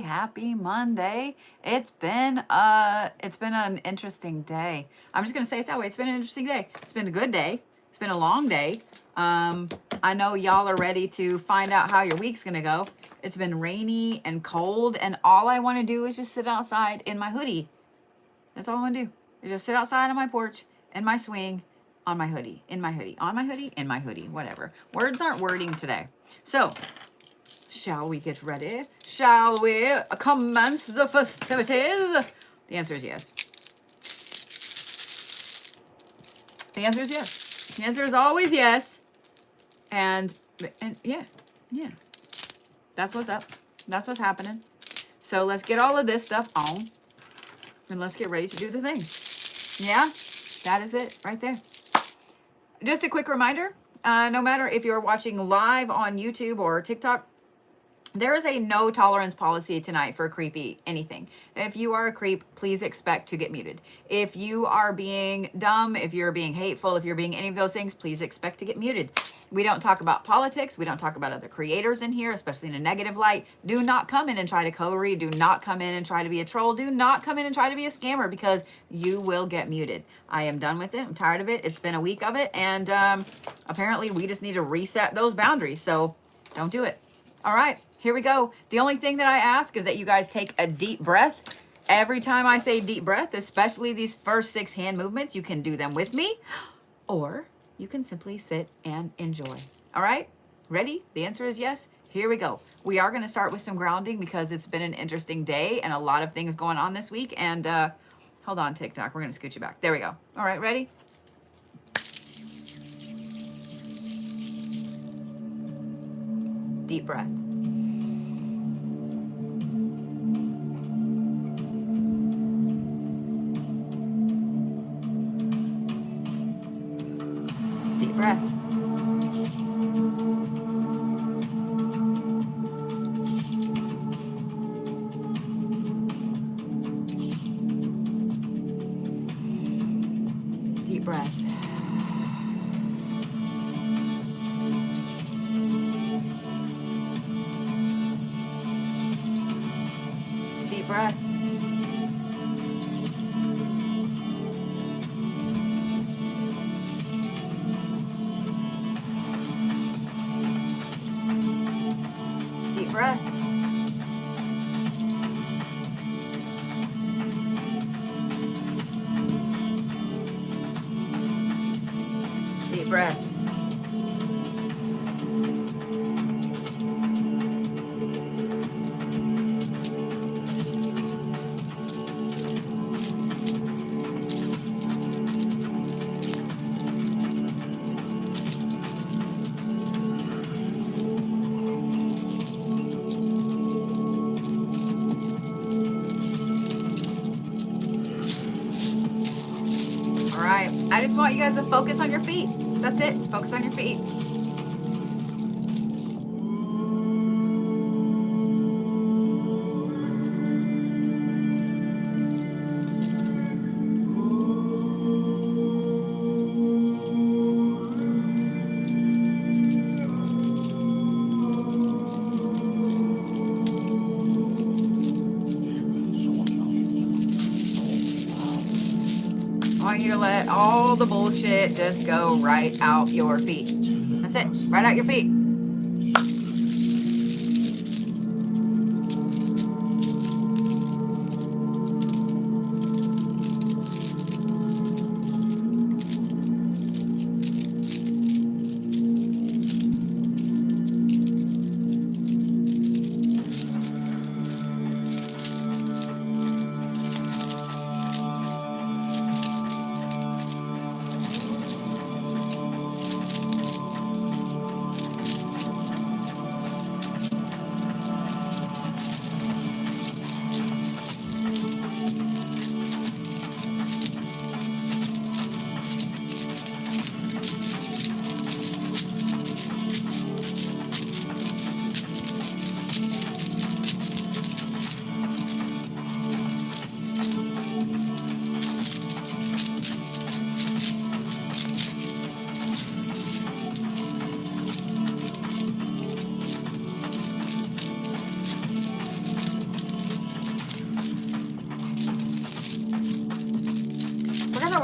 Happy Monday. It's been an interesting day. I'm just gonna say it that way. It's been an interesting day. It's been a good day. It's been a long day. I know y'all are ready to find out how your week's gonna go. It's been rainy and cold, and all I want to do is just sit outside in my hoodie. That's all I want to do. Is just sit outside on my porch in my swing on my hoodie, in my hoodie, on my hoodie, in my hoodie, whatever. Words aren't wording today. So shall we get ready? Shall we commence the festivities? The answer is yes. The answer is yes. The answer is always yes. And yeah. That's what's up. That's what's happening. So let's get all of this stuff on. And let's get ready to do the thing. Yeah, that is it right there. Just a quick reminder, no matter if you're watching live on YouTube or TikTok, there is a no tolerance policy tonight for creepy anything. If you are a creep, please expect to get muted. If you are being dumb, if you're being hateful, if you're being any of those things, please expect to get muted. We don't talk about politics. We don't talk about other creators in here, especially in a negative light. Do not come in and try to coterie. Do not come in and try to be a troll. Do not come in and try to be a scammer, because you will get muted. I am done with it. I'm tired of it. It's been a week of it. And apparently we just need to reset those boundaries. So don't do it. All right. Here we go. The only thing that I ask is that you guys take a deep breath. Every time I say deep breath, especially these first 6 hand movements, you can do them with me, or you can simply sit and enjoy. All right? Ready? The answer is yes. Here we go. We are going to start with some grounding because it's been an interesting day and a lot of things going on this week. And hold on, TikTok. We're going to scoot you back. There we go. All right, ready? Deep breath. Breath. Deep breath. Deep breath. Breath. Deep breath. I just want you guys to focus on your feet. That's it. Focus on your feet. You to let all the bullshit just go right out your feet. That's it. Right out your feet.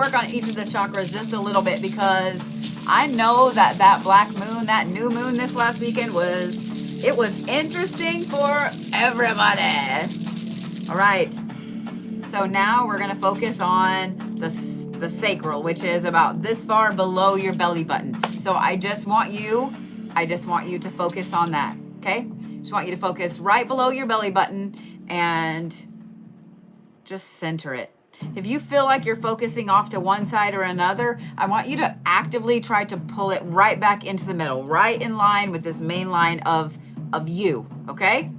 work on each of the chakras just a little bit because I know that that black moon, that new moon this last weekend it was interesting for everybody. All right. So now we're going to focus on the sacral, which is about this far below your belly button. So I just want you to focus on that. Okay. Just want you to focus right below your belly button and just center it. If you feel like you're focusing off to one side or another, I want you to actively try to pull it right back into the middle, right in line with this main line of you, okay?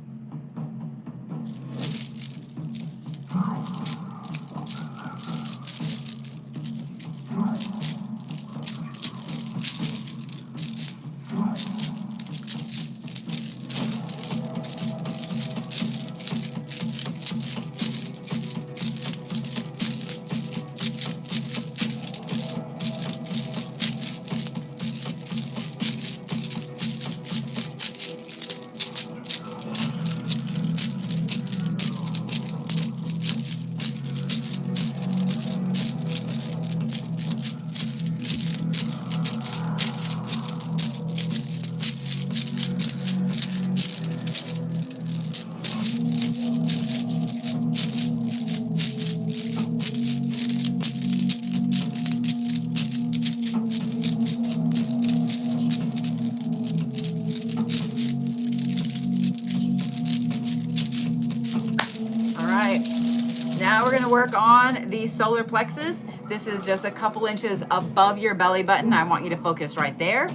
Now we're going to work on the solar plexus. This is just a couple inches above your belly button. I want you to focus right there.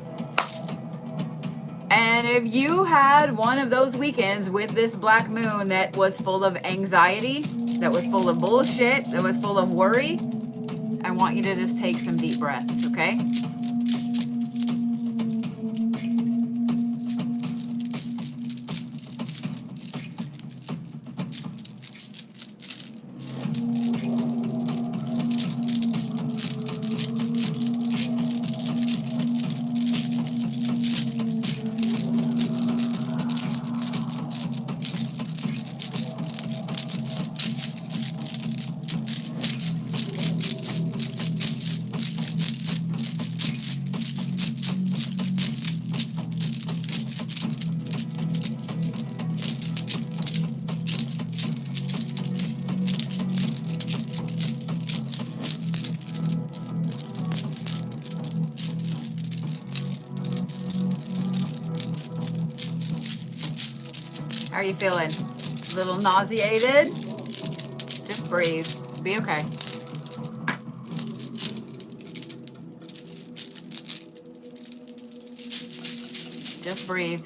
And if you had one of those weekends with this black moon that was full of anxiety, that was full of bullshit, that was full of worry, I want you to just take some deep breaths, okay? How are you feeling? A little nauseated? Just breathe. Be okay. Just breathe.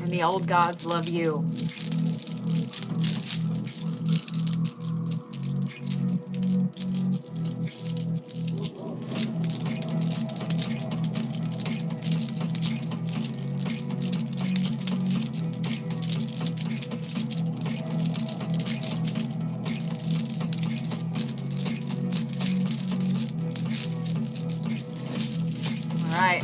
The old gods love you. All right.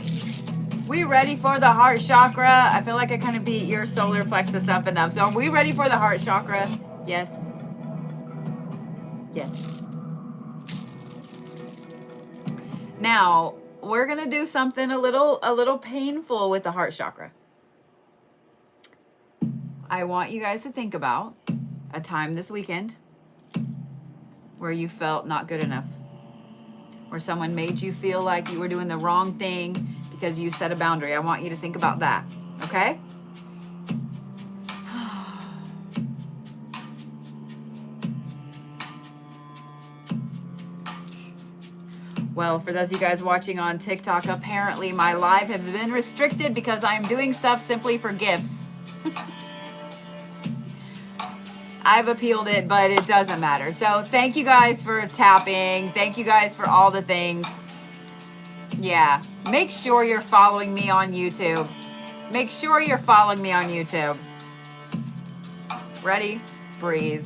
We ready for the heart chakra? I feel like I kind of beat your solar plexus up enough. So are we ready for the heart chakra? Yes. Yes. Now, we're going to do something a little painful with the heart chakra. I want you guys to think about a time this weekend where you felt not good enough. Where someone made you feel like you were doing the wrong thing because you set a boundary. I want you to think about that, okay? Well, for those of you guys watching on TikTok, apparently my live have been restricted because I'm doing stuff simply for gifts. I've appealed it, but it doesn't matter. So thank you guys for tapping. Thank you guys for all the things. Yeah, make sure you're following me on YouTube. Make sure you're following me on YouTube. Ready? Breathe.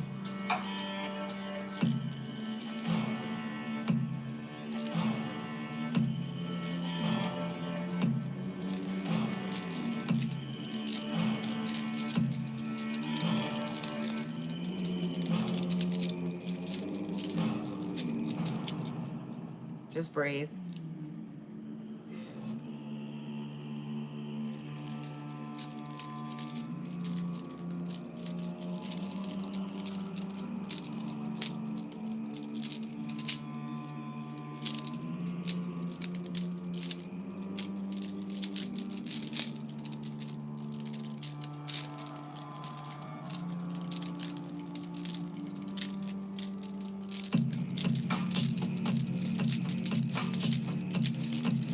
Just breathe.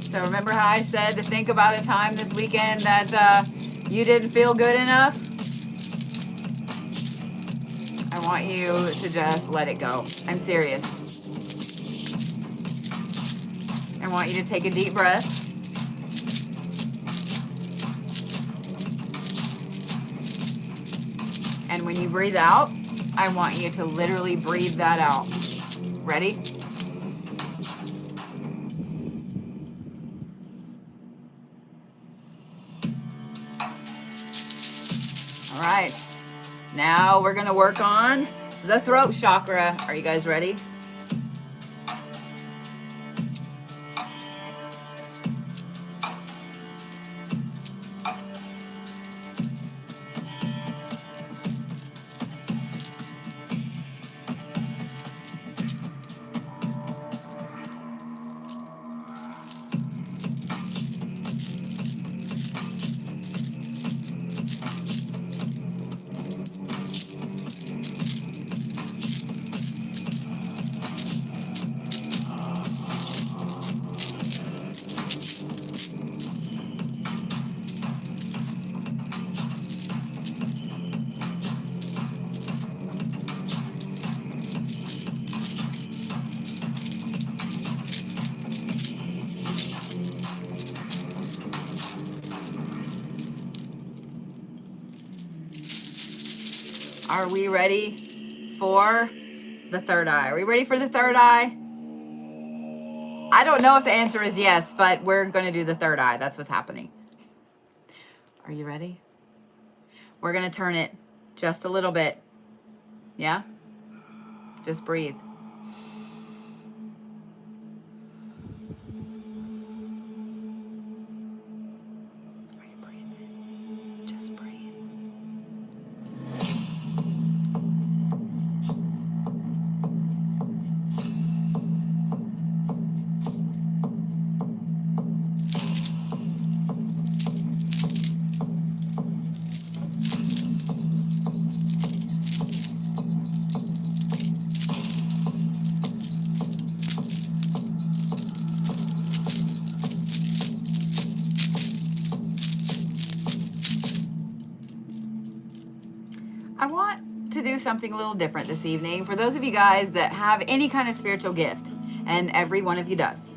So remember how I said to think about a time this weekend that you didn't feel good enough? I want you to just let it go. I'm serious. I want you to take a deep breath. And when you breathe out, I want you to literally breathe that out. Ready? All right. Now we're going to work on the throat chakra. Are you guys ready? Are we ready for the third eye? Are we ready for the third eye? I don't know if the answer is yes, but we're going to do the third eye. That's what's happening. Are you ready? We're going to turn it just a little bit. Yeah? Just breathe. Are you breathing? Just breathe. I want to do something a little different this evening for those of you guys that have any kind of spiritual gift, and every one of you does.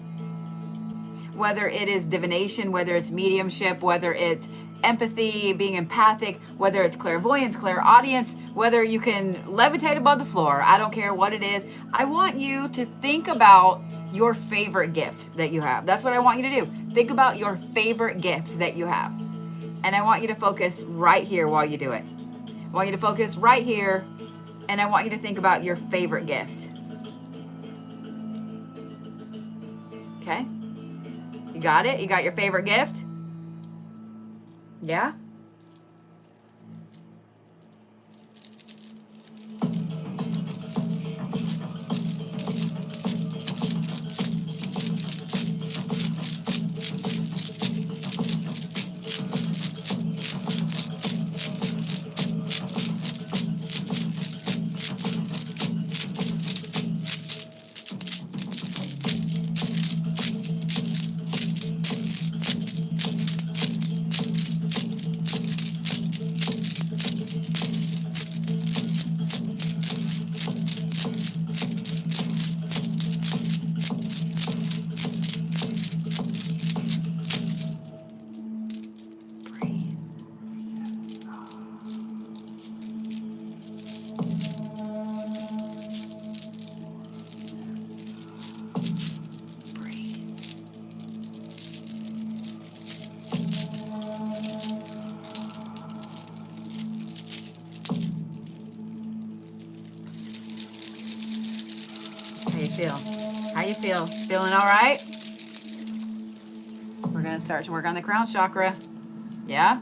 Whether it is divination, whether it's mediumship, whether it's empathy, being empathic, whether it's clairvoyance, clairaudience, whether you can levitate above the floor, I don't care what it is. I want you to think about your favorite gift that you have. That's what I want you to do. Think about your favorite gift that you have. And I want you to focus right here while you do it. I want you to focus right here, and I want you to think about your favorite gift. Okay? You got it? You got your favorite gift? Yeah? How How you feel? Feeling all right? We're going to start to work on the crown chakra. Yeah?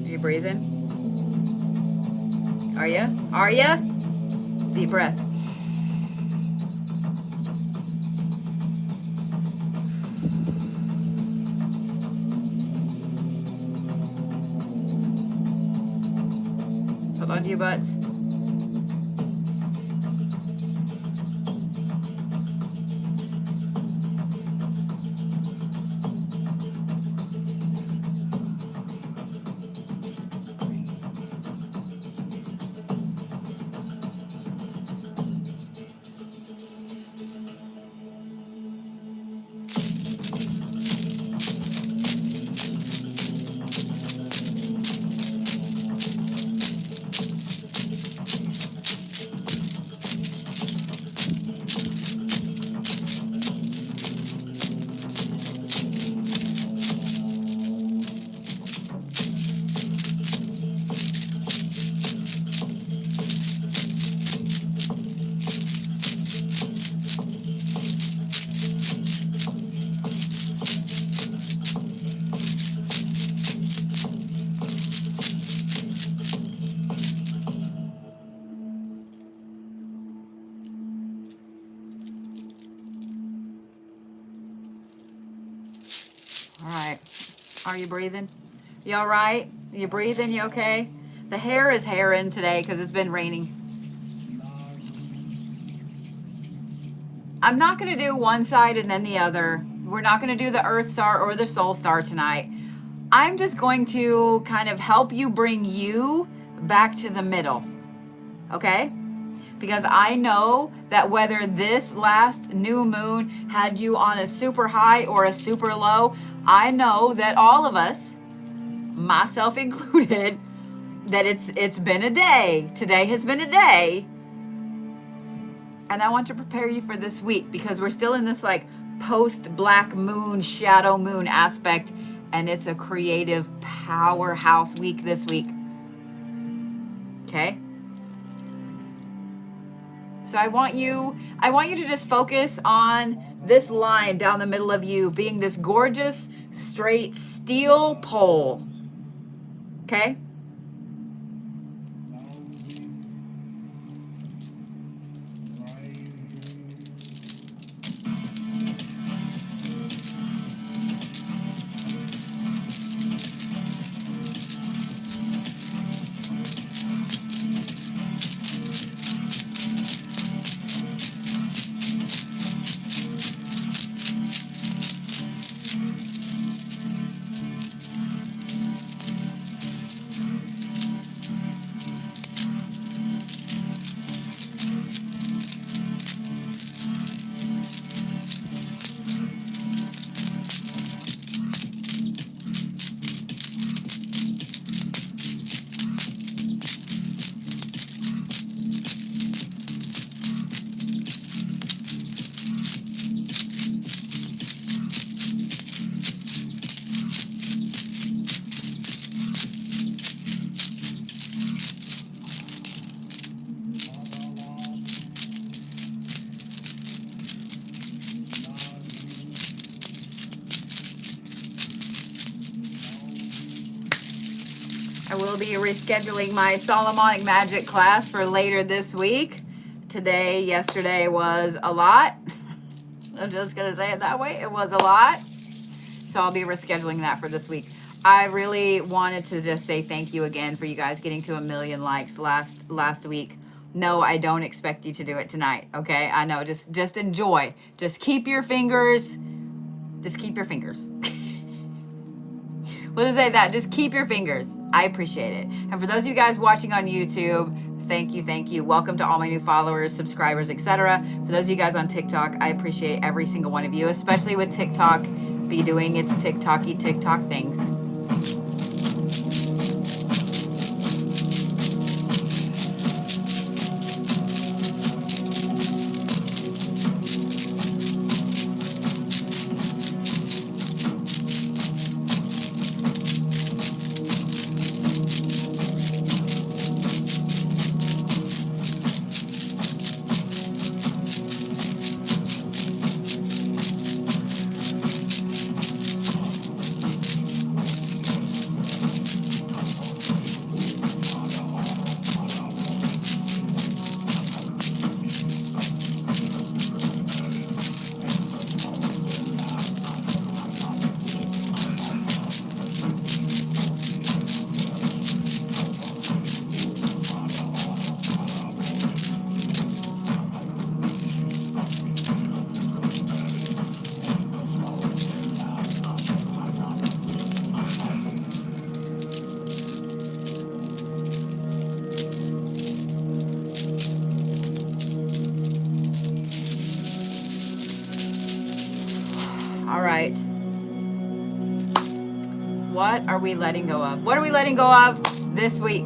Are you breathing? Are you? Are you? Deep breath. Hold on to your butts. All right. Are you breathing? You all right? You breathing? You okay? The hair is hairing today because it's been raining. I'm not going to do one side and then the other. We're not going to do the Earth Star or the Soul Star tonight. I'm just going to kind of help you bring you back to the middle. Okay? Because I know that whether this last new moon had you on a super high or a super low, I know that all of us, myself included, that it's been a day. Today has been a day. And I want to prepare you for this week because we're still in this like post black moon, shadow moon aspect, and it's a creative powerhouse week this week. Okay? So I want you to just focus on this line down the middle of you being this gorgeous, straight steel pole. Okay? I will be rescheduling my Solomonic Magic class for later this week. Yesterday was a lot. I'm just going to say it that way. It was a lot. So I'll be rescheduling that for this week. I really wanted to just say thank you again for you guys getting to 1 million likes last week. No, I don't expect you to do it tonight. Okay? I know. Just enjoy. Just keep your fingers. Just keep your fingers. We'll just say that. Just keep your fingers. I appreciate it. And for those of you guys watching on YouTube, thank you. Welcome to all my new followers, subscribers, etc. For those of you guys on TikTok, I appreciate every single one of you, especially with TikTok be doing its TikTok-y TikTok things. All right. What are we letting go of? What are we letting go of this week?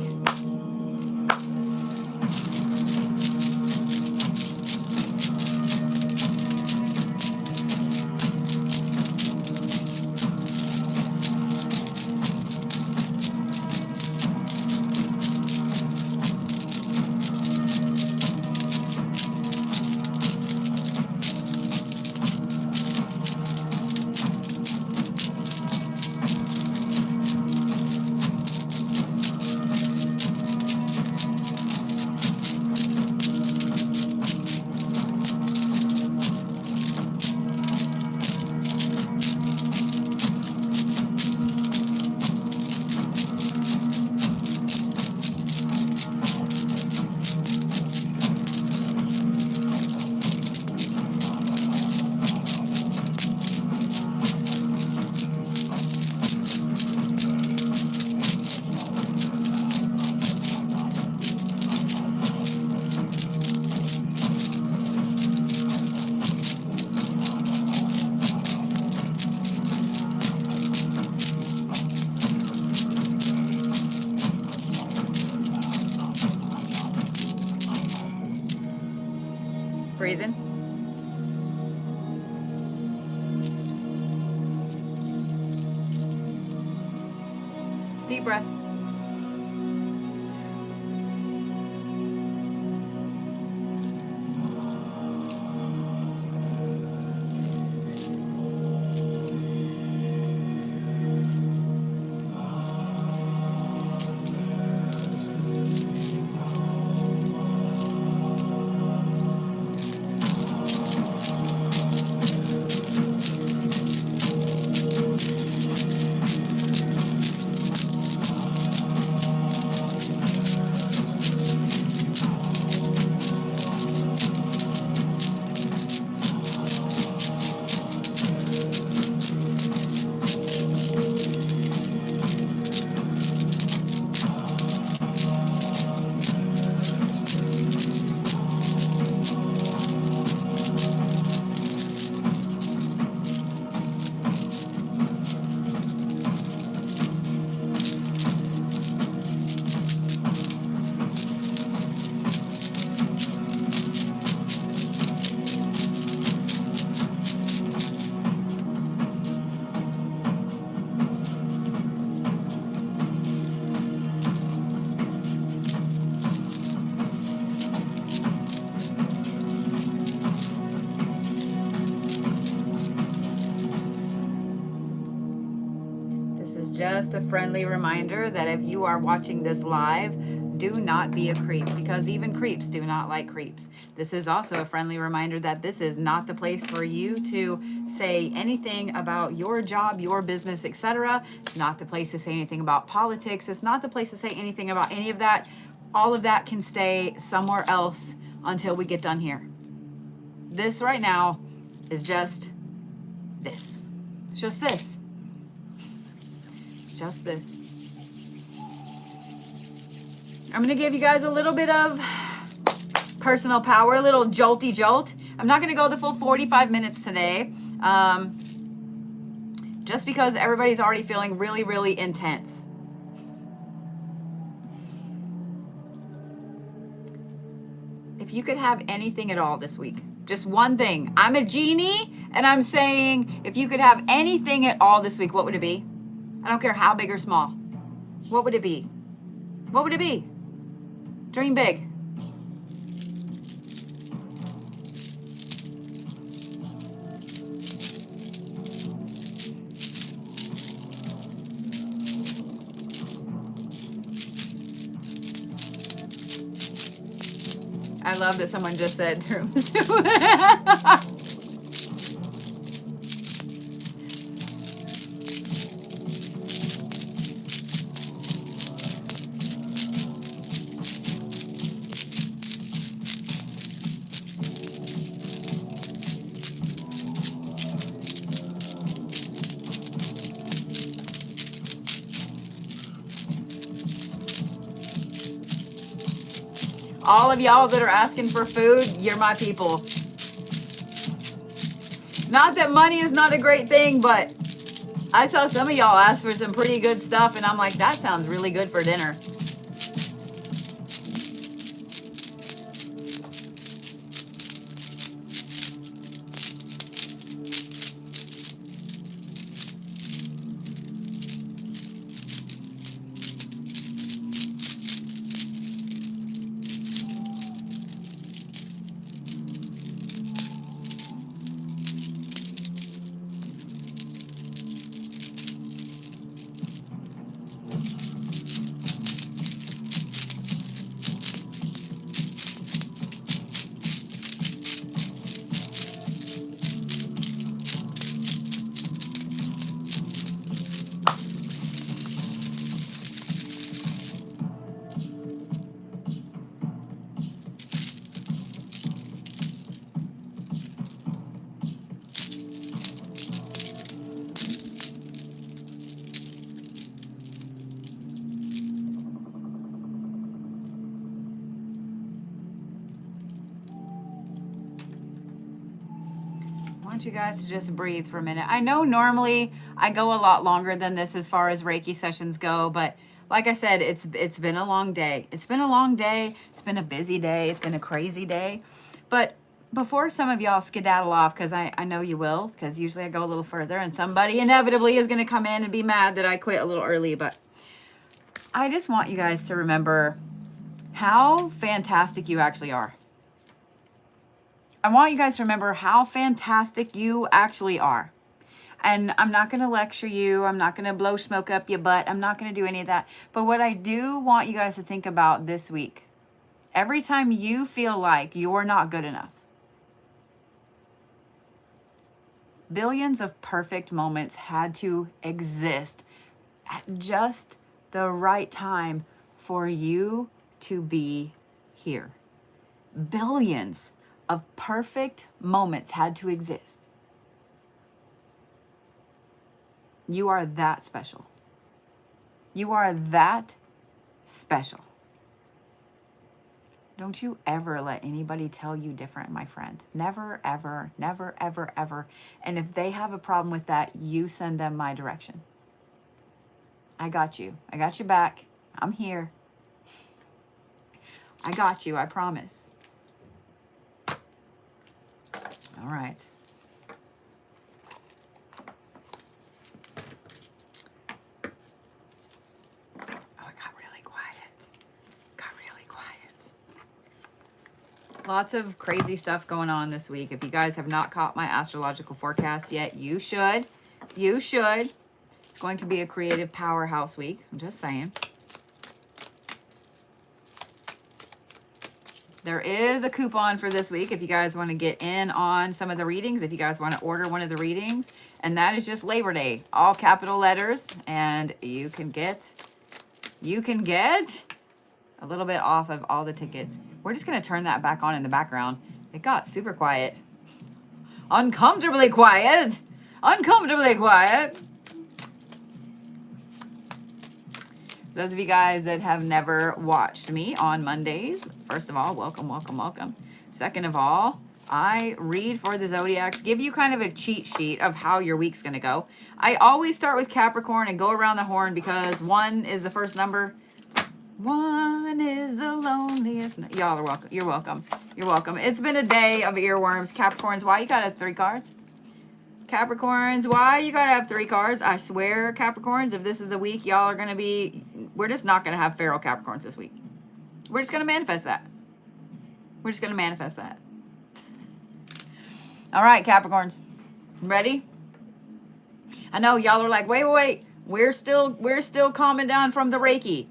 Breathing. Deep breath. Just a friendly reminder that if you are watching this live, do not be a creep, because even creeps do not like creeps. This is also a friendly reminder that this is not the place for you to say anything about your job, your business, etc. It's not the place to say anything about politics. It's not the place to say anything about any of that. All of that can stay somewhere else until we get done here. This right now is just this. It's just this. Just this. I'm going to give you guys a little bit of personal power, a little jolty jolt. I'm not going to go the full 45 minutes today, just because everybody's already feeling really, really intense. If you could have anything at all this week, just one thing. I'm a genie, and I'm saying if you could have anything at all this week, what would it be? I don't care how big or small. What would it be? What would it be? Dream big. I love that someone just said all of y'all that are asking for food, you're my people. Not that money is not a great thing, but I saw some of y'all ask for some pretty good stuff, and I'm like, that sounds really good for dinner. You guys to just breathe for a minute. I know normally I go a lot longer than this as far as Reiki sessions go, but like I said, it's been a long day. It's been a long day. It's been a busy day. It's been a crazy day. But before some of y'all skedaddle off, because I know you will, because usually I go a little further and somebody inevitably is going to come in and be mad that I quit a little early, but I just want you guys to remember how fantastic you actually are. I want you guys to remember how fantastic you actually are. And I'm not going to lecture you. I'm not going to blow smoke up your butt. I'm not going to do any of that. But what I do want you guys to think about this week, every time you feel like you're not good enough, billions of perfect moments had to exist at just the right time for you to be here. Billions of perfect moments had to exist. You are that special. You are that special. Don't you ever let anybody tell you different, my friend. Never, ever, never, ever, ever. And if they have a problem with that, you send them my direction. I got you. I got your back. I'm here. I got you. I promise. All right. Oh, it got really quiet. Got really quiet. Lots of crazy stuff going on this week. If you guys have not caught my astrological forecast yet, you should. You should. It's going to be a creative powerhouse week. I'm just saying. There is a coupon for this week if you guys want to get in on some of the readings, if you guys want to order one of the readings, and that is just Labor Day, all capital letters, and you can get a little bit off of all the tickets. We're just going to turn that back on in the background. It got super quiet. Uncomfortably quiet. Uncomfortably quiet. Those of you guys that have never watched me on Mondays, first of all, welcome, welcome, welcome. Second of all, I read for the Zodiacs, give you kind of a cheat sheet of how your week's going to go. I always start with Capricorn and go around the horn because 1 is the first number. 1 is the loneliest. Y'all are welcome. You're welcome. You're welcome. It's been a day of earworms. Capricorns, why you got to have 3 cards? Capricorns, why you gotta have 3 cards? I swear, Capricorns, if this is a week, y'all are gonna be, we're just not gonna have feral Capricorns this week. We're just gonna manifest that. We're just gonna manifest that. All right, Capricorns, ready? I know y'all are like, wait. We're still calming down from the Reiki.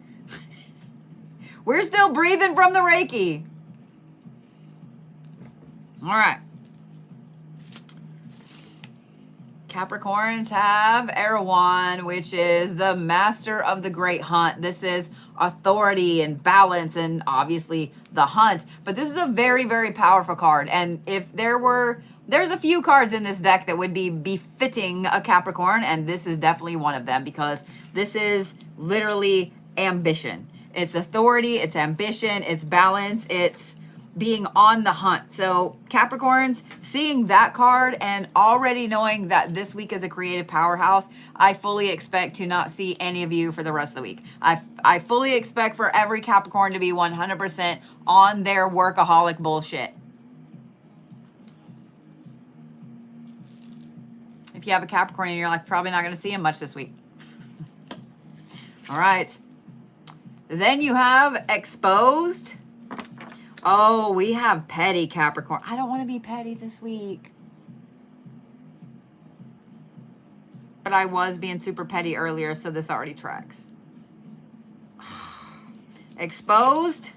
We're still breathing from the Reiki. All right. Capricorns have Erewhon, which is the master of the great hunt. This is authority and balance and obviously the hunt. But this is a very, very powerful card. And if there's a few cards in this deck that would be befitting a Capricorn, and this is definitely one of them because this is literally ambition. It's authority, it's ambition, it's balance, it's being on the hunt. So Capricorns, seeing that card and already knowing that this week is a creative powerhouse, I fully expect to not see any of you for the rest of the week. I fully expect for every Capricorn to be 100% on their workaholic bullshit. If you have a Capricorn in your life, probably not going to see him much this week. All right. Then you have exposed. Oh, we have petty Capricorn. I don't want to be petty this week. But I was being super petty earlier, so this already tracks. Exposed.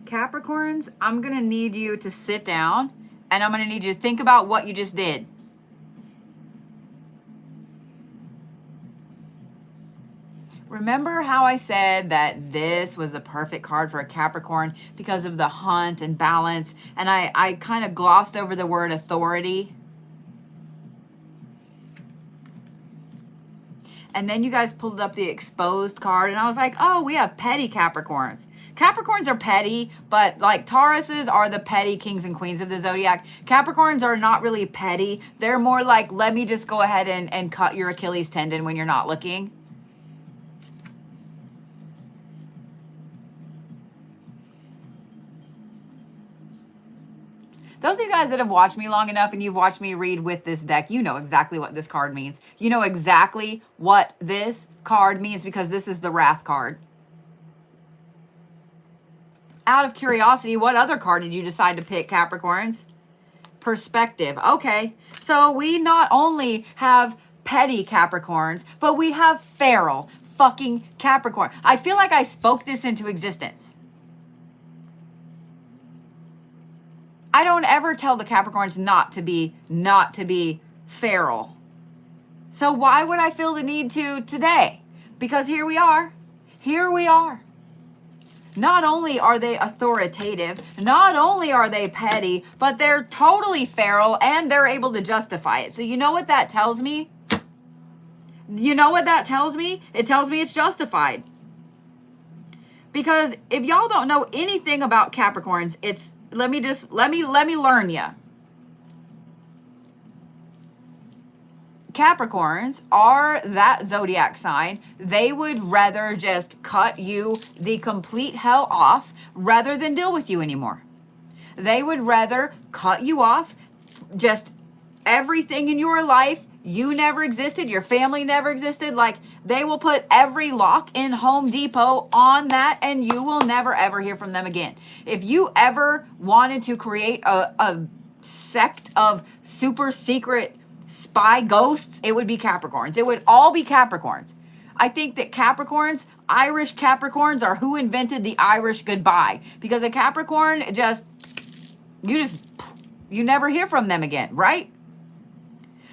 Capricorns, I'm going to need you to sit down and I'm going to need you to think about what you just did. Remember how I said that this was a perfect card for a Capricorn because of the hunt and balance, and I kind of glossed over the word authority? And then you guys pulled up the exposed card, and I was like, oh, we have petty Capricorns. Capricorns are petty, but like Tauruses are the petty kings and queens of the zodiac. Capricorns are not really petty. They're more like, let me just go ahead and cut your Achilles tendon when you're not looking. Those of you guys that have watched me long enough and you've watched me read with this deck, you know exactly what this card means. You know exactly what this card means because this is the Wrath card. Out of curiosity, what other card did you decide to pick, Capricorns? Perspective. Okay, so we not only have petty Capricorns, but we have feral fucking Capricorn. I feel like I spoke this into existence. I don't ever tell the Capricorns not to be feral. So why would I feel the need to today? Because here we are. Here we are. Not only are they authoritative, not only are they petty, but they're totally feral and they're able to justify it. So you know what that tells me? You know what that tells me? It tells me it's justified. Because if y'all don't know anything about Capricorns, it's let me learn ya. Capricorns are that zodiac sign. They would rather just cut you the complete hell off rather than deal with you anymore. They would rather cut you off, just everything in your life. You never existed. Your family never existed. Like, they will put every lock in Home Depot on that and you will never, ever hear from them again. If you ever wanted to create a sect of super secret spy ghosts, it would be Capricorns. It would all be Capricorns. I think that Capricorns, Irish Capricorns, are who invented the Irish goodbye. Because a Capricorn you never hear from them again, right?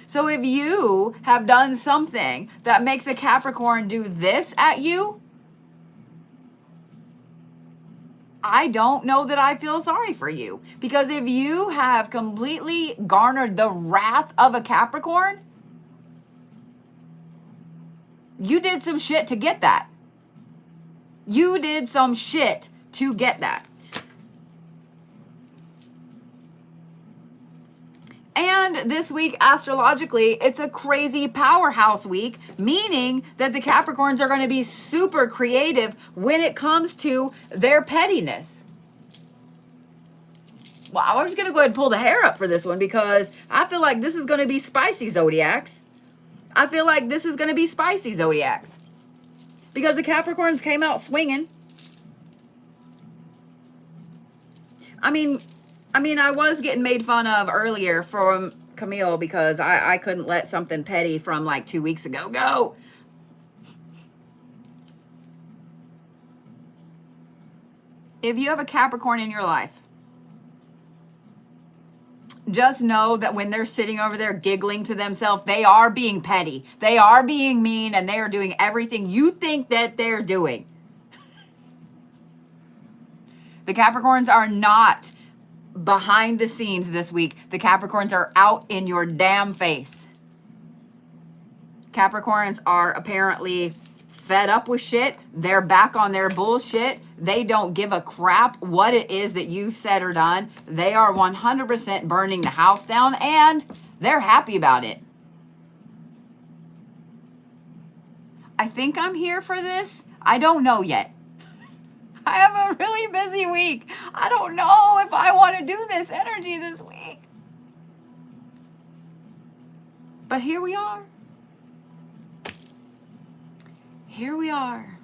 So if you have done something that makes a Capricorn do this at you, I don't know that I feel sorry for you. Because if you have completely garnered the wrath of a Capricorn, you did some shit to get that. You did some shit to get that. And this week, astrologically, it's a crazy powerhouse week, meaning that the Capricorns are going to be super creative when it comes to their pettiness. Well, I'm just going to go ahead and pull the hair up for this one because I feel like this is going to be spicy Zodiacs. I feel like this is going to be spicy Zodiacs. Because the Capricorns came out swinging. I mean, I was getting made fun of earlier from Camille because I couldn't let something petty from like 2 weeks ago go. If you have a Capricorn in your life, just know that when they're sitting over there giggling to themselves, they are being petty. They are being mean and they are doing everything you think that they're doing. The Capricorns are not behind the scenes this week. The Capricorns are out in your damn face. Capricorns are apparently fed up with shit. They're back on their bullshit. They don't give a crap what it is that you've said or done. They are 100% burning the house down, and they're happy about it. I think I'm here for this. I don't know yet. I have a really busy week. I don't know if I want to do this energy this week. But here we are. Here we are.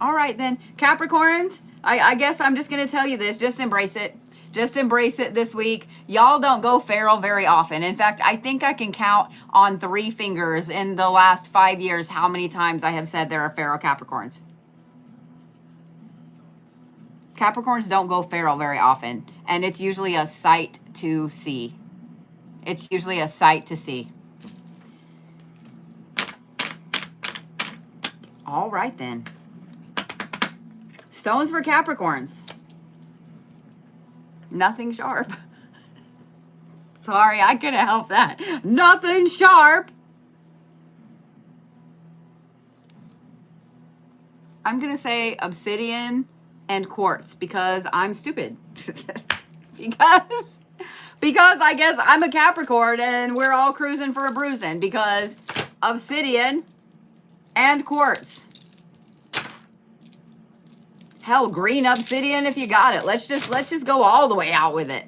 All right then, Capricorns, I guess I'm just going to tell you this. Just embrace it. Just embrace it this week. Y'all don't go feral very often. In fact, I think I can count on 3 fingers in the last 5 years how many times I have said there are feral Capricorns. Capricorns don't go feral very often, and it's usually a sight to see. It's usually a sight to see. All right then. Stones for Capricorns. Nothing sharp. Sorry, I couldn't help that. Nothing sharp. I'm going to say Obsidian and Quartz because I'm stupid. because I guess I'm a Capricorn and we're all cruising for a bruising because Obsidian and Quartz. Hell, green obsidian if you got it. Let's just go all the way out with it.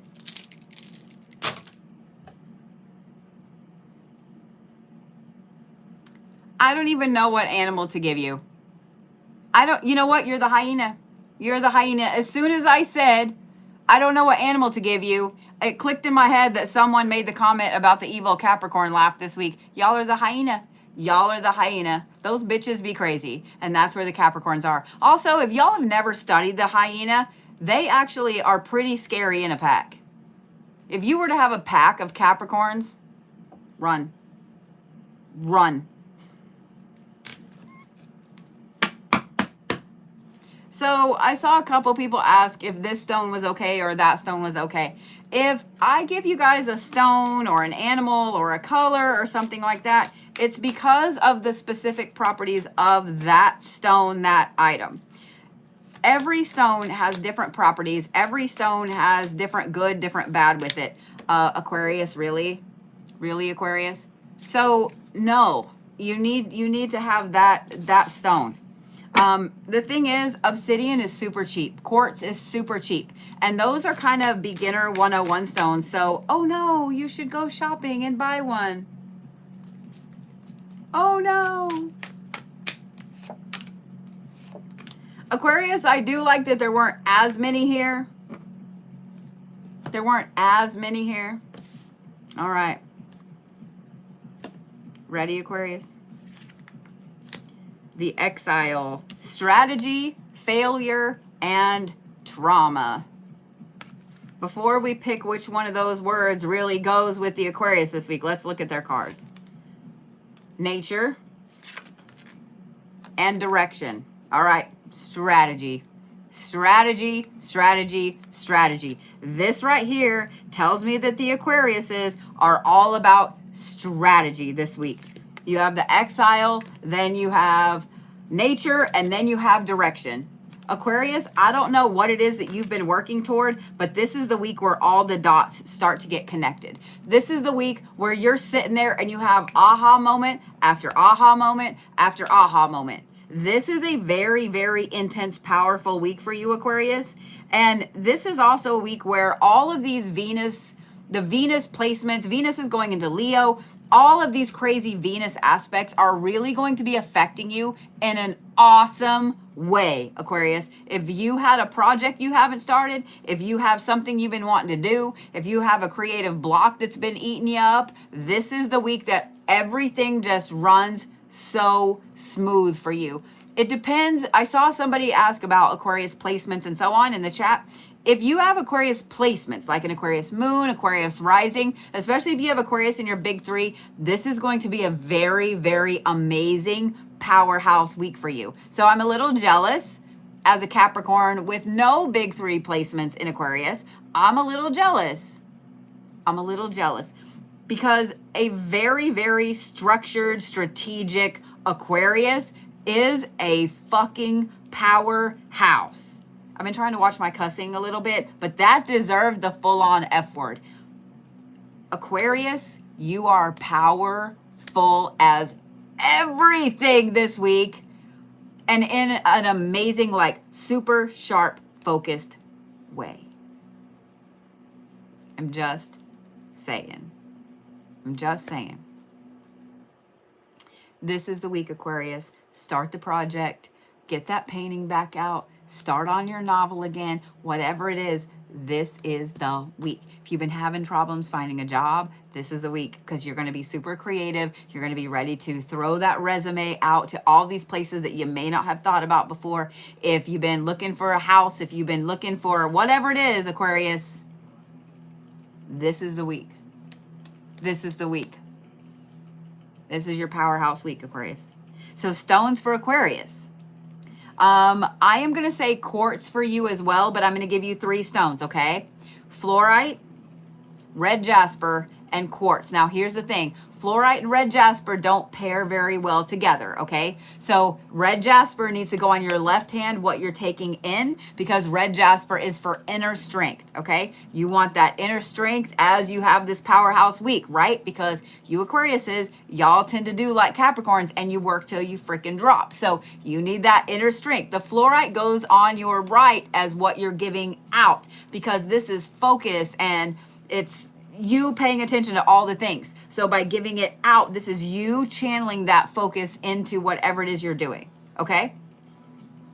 I don't even know what animal to give you. You know what? You're the hyena. You're the hyena. As soon as I said, I don't know what animal to give you, it clicked in my head that someone made the comment about the evil Capricorn laugh this week. Y'all are the hyena. Y'all are the hyena. Those bitches be crazy. And that's where the Capricorns are. Also, if y'all have never studied the hyena, they actually are pretty scary in a pack. If you were to have a pack of Capricorns, run. Run. So I saw a couple people ask if this stone was okay or that stone was okay. If I give you guys a stone or an animal or a color or something like that, it's because of the specific properties of that stone, that item. Every stone has different properties. Every stone has different good, different bad with it. Aquarius, really? Really, Aquarius? So, no, you need to have that stone. The thing is, Obsidian is super cheap. Quartz is super cheap. And those are kind of beginner 101 stones. So, oh no, you should go shopping and buy one. Oh no. Aquarius, I do like that there weren't as many here. There weren't as many here. All right. Ready, Aquarius? The Exile. Strategy, failure, and trauma. Before we pick which one of those words really goes with the Aquarius this week, let's look at their cards. Nature and direction. All right, strategy. Strategy, strategy, strategy. This right here tells me that the Aquariuses are all about strategy this week. You have the Exile, then you have nature, and then you have direction. Aquarius, I don't know what it is that you've been working toward, but this is the week where all the dots start to get connected. This is the week where you're sitting there and you have aha moment after aha moment after aha moment. This is a very, very intense, powerful week for you, Aquarius. And this is also a week where all of these the Venus placements, Venus is going into Leo. All of these crazy Venus aspects are really going to be affecting you in an awesome way, Aquarius. If you had a project you haven't started, if you have something you've been wanting to do, if you have a creative block that's been eating you up, this is the week that everything just runs so smooth for you. It depends. I saw somebody ask about Aquarius placements and so on in the chat. If you have Aquarius placements, like an Aquarius moon, Aquarius rising, especially if you have Aquarius in your big 3, this is going to be a very, very amazing powerhouse week for you. So I'm a little jealous as a Capricorn with no big 3 placements in Aquarius. I'm a little jealous. I'm a little jealous because a very, very structured, strategic Aquarius is a fucking powerhouse. I've been trying to watch my cussing a little bit, but that deserved the full-on F word. Aquarius, you are powerful as everything this week, and in an amazing, like, super sharp, focused way. I'm just saying. This is the week, Aquarius. Start the project. Get that painting back out. Start on your novel again. Whatever it is, this is the week. If you've been having problems finding a job, this is a week, because you're going to be super creative. You're going to be ready to throw that resume out to all these places that you may not have thought about before. If you've been looking for a house, if you've been looking for whatever it is, Aquarius, this is the week. This is the week. This is your powerhouse week, Aquarius. So stones for Aquarius. I am going to say quartz for you as well, but I'm going to give you 3 stones, okay? Fluorite, red jasper, and quartz. Now, here's the thing. Fluorite and red jasper don't pair very well together, okay? So red jasper needs to go on your left hand, what you're taking in, because red jasper is for inner strength, okay? You want that inner strength as you have this powerhouse week, right? Because you Aquariuses, y'all tend to do like Capricorns, and you work till you freaking drop. So you need that inner strength. The fluorite goes on your right as what you're giving out, because this is focus, and it's you paying attention to all the things. So by giving it out, this is you channeling that focus into whatever it is you're doing, okay?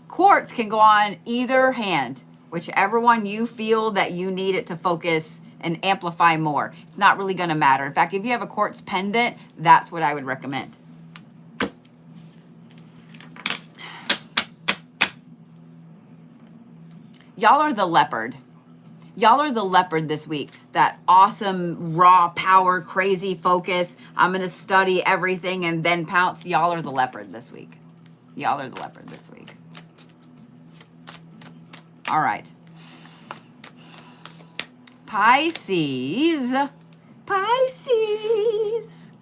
Quartz can go on either hand, whichever one you feel that you need it to focus and amplify more. It's not really going to matter. In fact, if you have a quartz pendant, that's what I would recommend. Y'all are the leopard. Y'all are the leopard this week. That awesome, raw power, crazy focus. I'm going to study everything and then pounce. Y'all are the leopard this week. Y'all are the leopard this week. All right. Pisces. Pisces.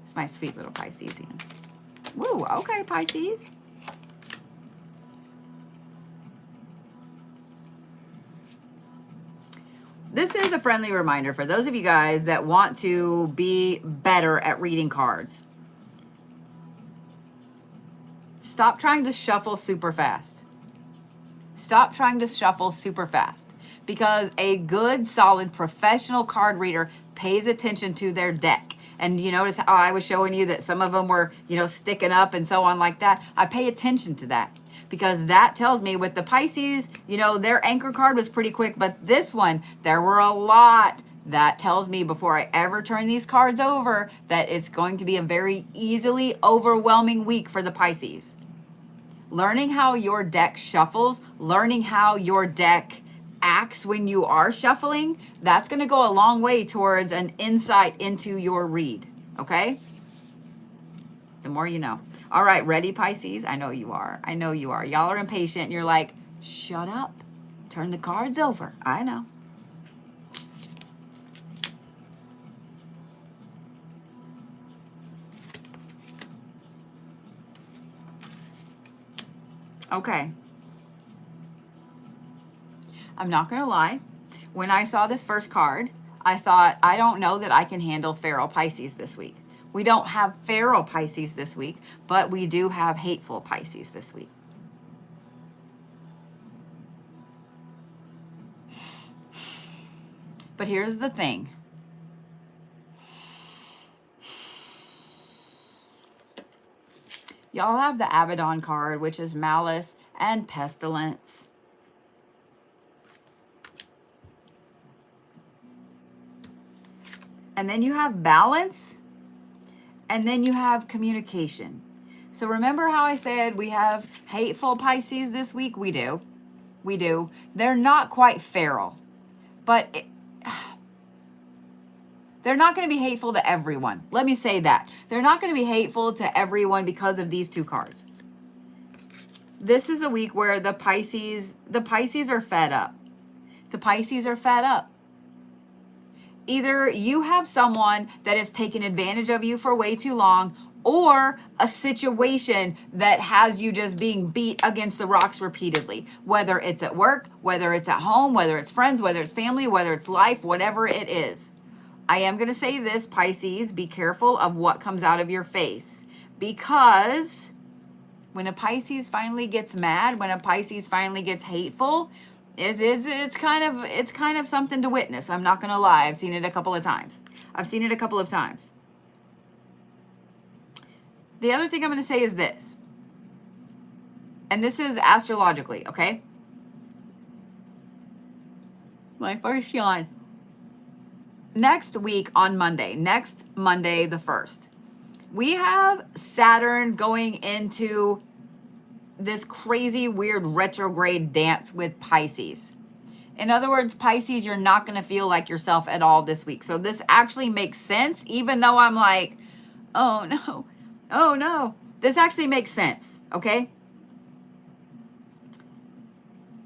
It's my sweet little Piscesians. Woo, okay, Pisces. This is a friendly reminder for those of you guys that want to be better at reading cards. Stop trying to shuffle super fast. Stop trying to shuffle super fast, because a good, solid, professional card reader pays attention to their deck. And you notice how I was showing you that some of them were, sticking up and so on like that. I pay attention to that, because that tells me with the Pisces, their anchor card was pretty quick, but this one, there were a lot. That tells me before I ever turn these cards over that it's going to be a very easily overwhelming week for the Pisces. Learning how your deck shuffles, learning how your deck acts when you are shuffling, that's going to go a long way towards an insight into your read, okay? The more you know. All right, ready, Pisces? I know you are. I know you are. Y'all are impatient, and you're like, shut up. Turn the cards over. I know. Okay. I'm not going to lie. When I saw this first card, I thought, I don't know that I can handle feral Pisces this week. We don't have feral Pisces this week, but we do have hateful Pisces this week. But here's the thing. Y'all have the Abaddon card, which is malice and pestilence. And then you have balance. And then you have communication. So remember how I said we have hateful Pisces this week? We do. We do. They're not quite feral. But they're not going to be hateful to everyone. Let me say that. They're not going to be hateful to everyone because of these two cards. This is a week where the Pisces are fed up. The Pisces are fed up. Either you have someone that has taken advantage of you for way too long, or a situation that has you just being beat against the rocks repeatedly, whether it's at work, whether it's at home, whether it's friends, whether it's family, whether it's life, whatever it is. I am going to say this, Pisces, be careful of what comes out of your face, because when a Pisces finally gets mad, when a Pisces finally gets hateful, it's kind of something to witness. I'm not going to lie. I've seen it a couple of times. The other thing I'm going to say is this, and this is astrologically, okay? My first yawn. Next week on Monday, next Monday the 1st, we have Saturn going into this crazy, weird retrograde dance with Pisces. In other words, Pisces, you're not going to feel like yourself at all this week. So this actually makes sense, even though I'm like, oh no. This actually makes sense, okay?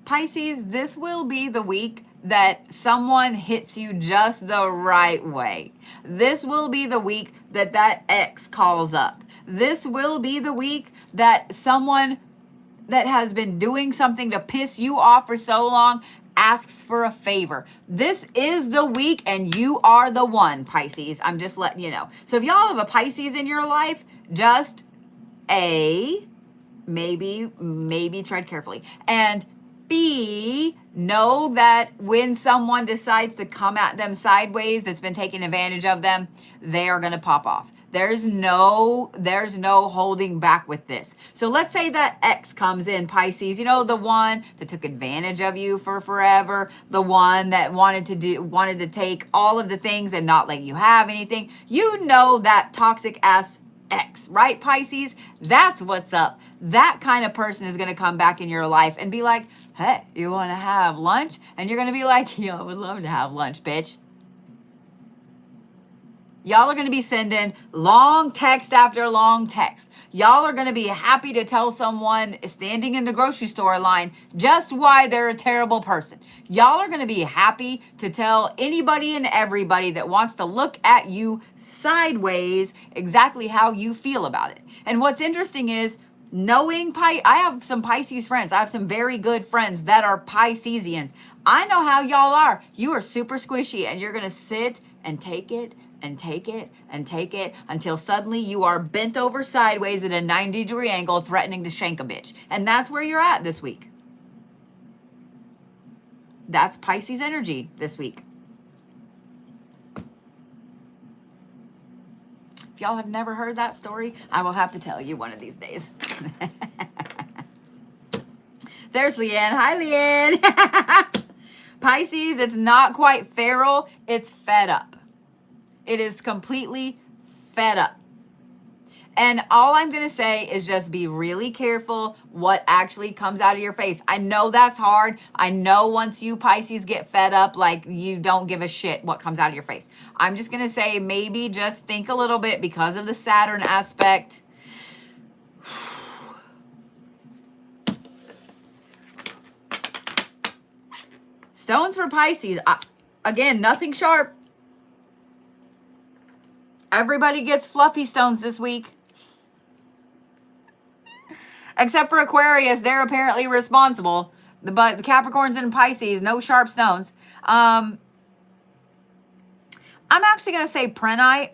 Pisces, this will be the week that someone hits you just the right way. This will be the week that ex calls up. This will be the week that someone that has been doing something to piss you off for so long asks for a favor. This is the week, and you are the one, Pisces. I'm just letting you know. So if y'all have a Pisces in your life, just maybe tread carefully. And B, know that when someone decides to come at them sideways that's been taking advantage of them, they are going to pop off. There's no holding back with this. So let's say that ex comes in, Pisces, you know, the one that took advantage of you for forever, the one that wanted to take all of the things and not let you have anything. You know, that toxic ass ex, right, Pisces? That's what's up. That kind of person is going to come back in your life and be like, hey, you want to have lunch? And you're going to be like, yo, I would love to have lunch, bitch. Y'all are going to be sending long text after long text. Y'all are going to be happy to tell someone standing in the grocery store line just why they're a terrible person. Y'all are going to be happy to tell anybody and everybody that wants to look at you sideways exactly how you feel about it. And what's interesting is, knowing I have some Pisces friends. I have some very good friends that are Piscesians. I know how y'all are. You are super squishy, and you're going to sit and take it and take it and take it until suddenly you are bent over sideways at a 90-degree angle, threatening to shank a bitch. And that's where you're at this week. That's Pisces energy this week. If y'all have never heard that story, I will have to tell you one of these days. There's Leanne. Hi, Leanne. Pisces, it's not quite feral. It's fed up. It is completely fed up. And all I'm going to say is just be really careful what actually comes out of your face. I know that's hard. I know once you Pisces get fed up, like, you don't give a shit what comes out of your face. I'm just going to say maybe just think a little bit because of the Saturn aspect. Stones for Pisces. Again, nothing sharp. Everybody gets fluffy stones this week. Except for Aquarius, they're apparently responsible. But the Capricorns and Pisces, no sharp stones. I'm actually going to say Prehnite.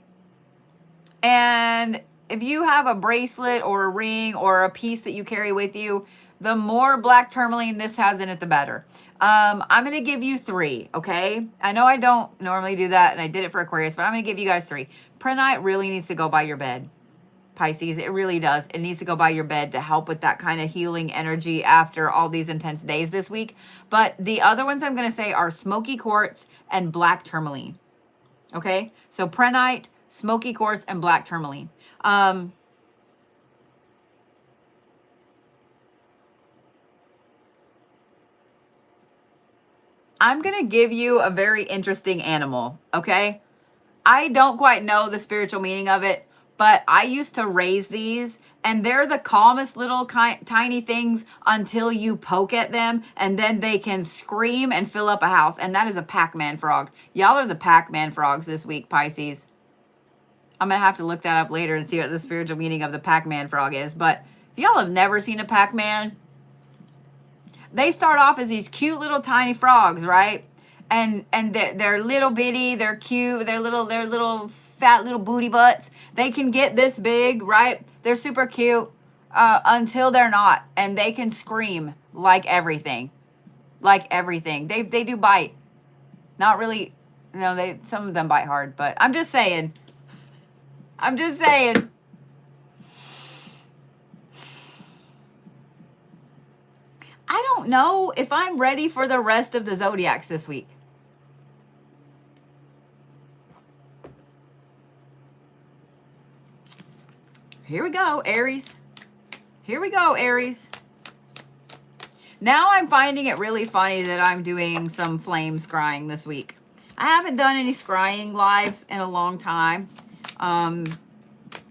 And if you have a bracelet or a ring or a piece that you carry with you, the more black tourmaline this has in it, the better. I'm going to give you 3, okay? I know I don't normally do that, and I did it for Aquarius, but I'm going to give you guys 3. Prehnite really needs to go by your bed, Pisces. It really does. It needs to go by your bed to help with that kind of healing energy after all these intense days this week. But the other ones I'm going to say are Smoky Quartz and black tourmaline, okay? So Prehnite, Smoky Quartz, and black tourmaline. I'm going to give you a very interesting animal, okay? I don't quite know the spiritual meaning of it, but I used to raise these, and they're the calmest little tiny things until you poke at them, and then they can scream and fill up a house, and that is a Pac-Man frog. Y'all are the Pac-Man frogs this week, Pisces. I'm going to have to look that up later and see what the spiritual meaning of the Pac-Man frog is. But if y'all have never seen a Pac-Man, they start off as these cute little tiny frogs, right? And they're little bitty, they're cute, they're little fat little booty butts. They can get this big, right? They're super cute until they're not. And they can scream like everything. Like everything. They do bite. Not really, no, some of them bite hard, but I'm just saying. I'm just saying. I don't know if I'm ready for the rest of the Zodiacs this week. Here we go, Aries. Here we go, Aries. Now I'm finding it really funny that I'm doing some flame scrying this week. I haven't done any scrying lives in a long time. I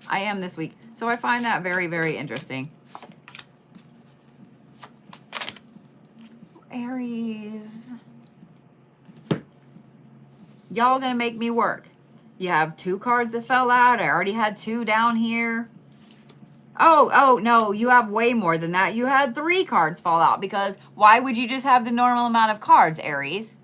am this week. So I find that very, very interesting. Aries. Y'all gonna make me work. You have 2 cards that fell out. I already had 2 down here. Oh, no, you have way more than that. You had 3 cards fall out because why would you just have the normal amount of cards, Aries?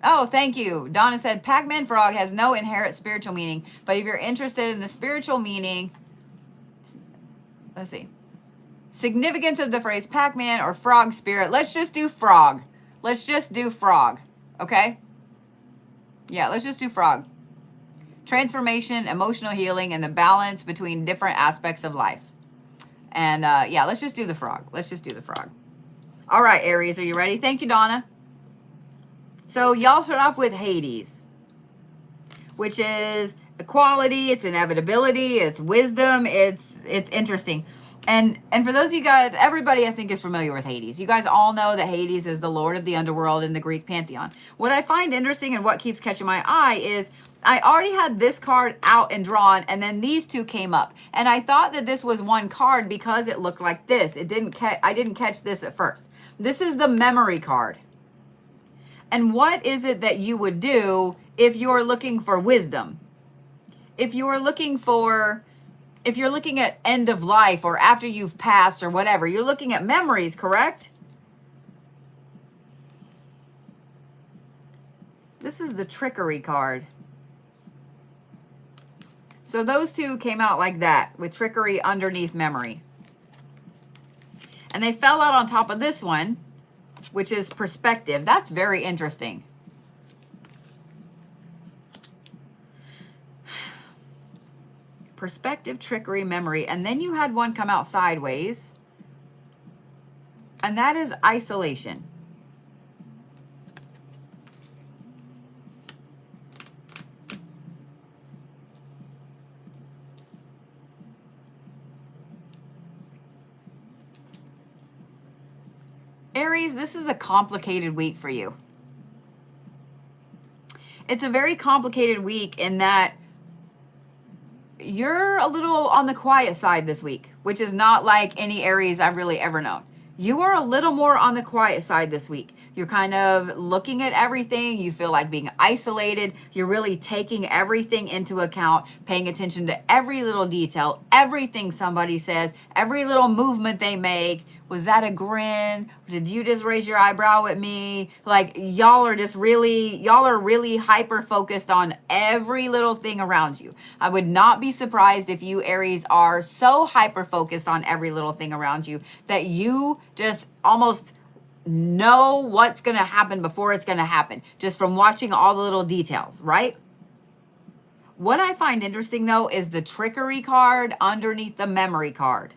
Oh, thank you. Donna said, Pac-Man frog has no inherent spiritual meaning, but if you're interested in the spiritual meaning, let's see. Significance of the phrase Pac-Man or frog spirit. Let's just do frog. Let's just do frog. Okay? Yeah, let's just do frog. Transformation, emotional healing, and the balance between different aspects of life. And yeah, let's just do the frog. Let's just do the frog. All right, Aries, are you ready? Thank you, Donna. So y'all start off with Hades, which is equality, it's inevitability, it's wisdom, it's interesting. And for those of you guys, everybody I think is familiar with Hades. You guys all know that Hades is the lord of the underworld in the Greek pantheon. What I find interesting and what keeps catching my eye is I already had this card out and drawn, and then these 2 came up. And I thought that this was one card because it looked like this. I didn't catch this at first. This is the memory card. And what is it that you would do if you're looking for wisdom? If you're looking at end of life or after you've passed or whatever, you're looking at memories, correct? This is the trickery card. So those 2 came out like that with trickery underneath memory. And they fell out on top of this one, which is perspective. That's very interesting. Perspective, trickery, memory. And then you had one come out sideways. And that is isolation. Aries, this is a complicated week for you. It's a very complicated week in that you're a little on the quiet side this week, which is not like any Aries I've really ever known. You are a little more on the quiet side this week. You're kind of looking at everything. You feel like being isolated. You're really taking everything into account, paying attention to every little detail, everything somebody says, every little movement they make. Was that a grin? Did you just raise your eyebrow at me? Like y'all are really hyper focused on every little thing around you. I would not be surprised if you Aries are so hyper focused on every little thing around you that you just almost know what's going to happen before it's going to happen just from watching all the little details, right? What I find interesting though is the trickery card underneath the memory card.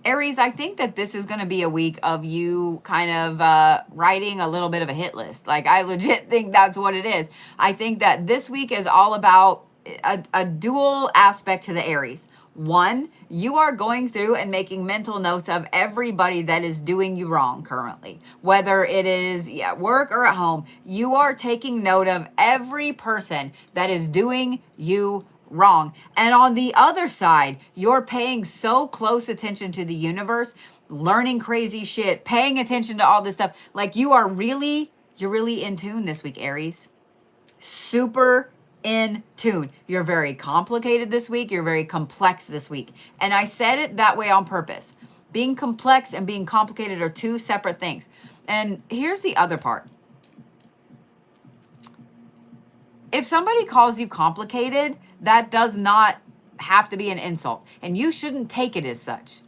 Aries, I think that this is going to be a week of you kind of writing a little bit of a hit list. Like, I legit think that's what it is. I think that this week is all about a dual aspect to the Aries. One, you are going through and making mental notes of everybody that is doing you wrong currently. Whether it is at work or at home, you are taking note of every person that is doing you wrong. And on the other side, you're paying so close attention to the universe, learning crazy shit, paying attention to all this stuff. Like you're really in tune this week, Aries. Super in tune. You're very complicated this week. You're very complex this week. And I said it that way on purpose. Being complex and being complicated are two separate things. And here's the other part. If somebody calls you complicated, that does not have to be an insult. And you shouldn't take it as such.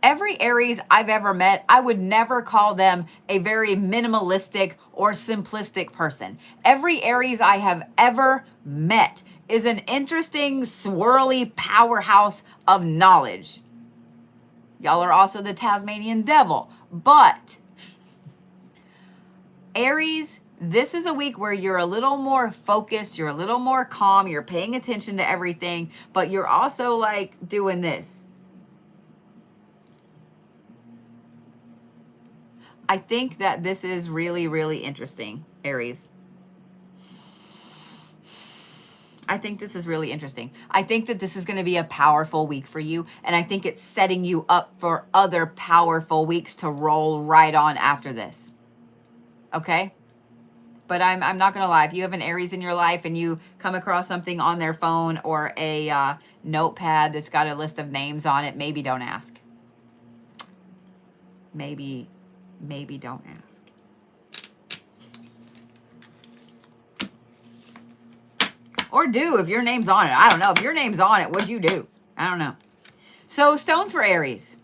Every Aries I've ever met, I would never call them a very minimalistic or simplistic person. Every Aries I have ever met is an interesting, swirly powerhouse of knowledge. Y'all are also the Tasmanian devil. But Aries, this is a week where you're a little more focused, you're a little more calm, you're paying attention to everything, but you're also like doing this. I think that this is really, really interesting, Aries. I think this is really interesting. I think that this is going to be a powerful week for you, and I think it's setting you up for other powerful weeks to roll right on after this. Okay? But I'm not going to lie. If you have an Aries in your life and you come across something on their phone or a notepad that's got a list of names on it, maybe don't ask. Maybe don't ask. Or do if your name's on it. I don't know. If your name's on it, what'd you do? I don't know. So stones for Aries.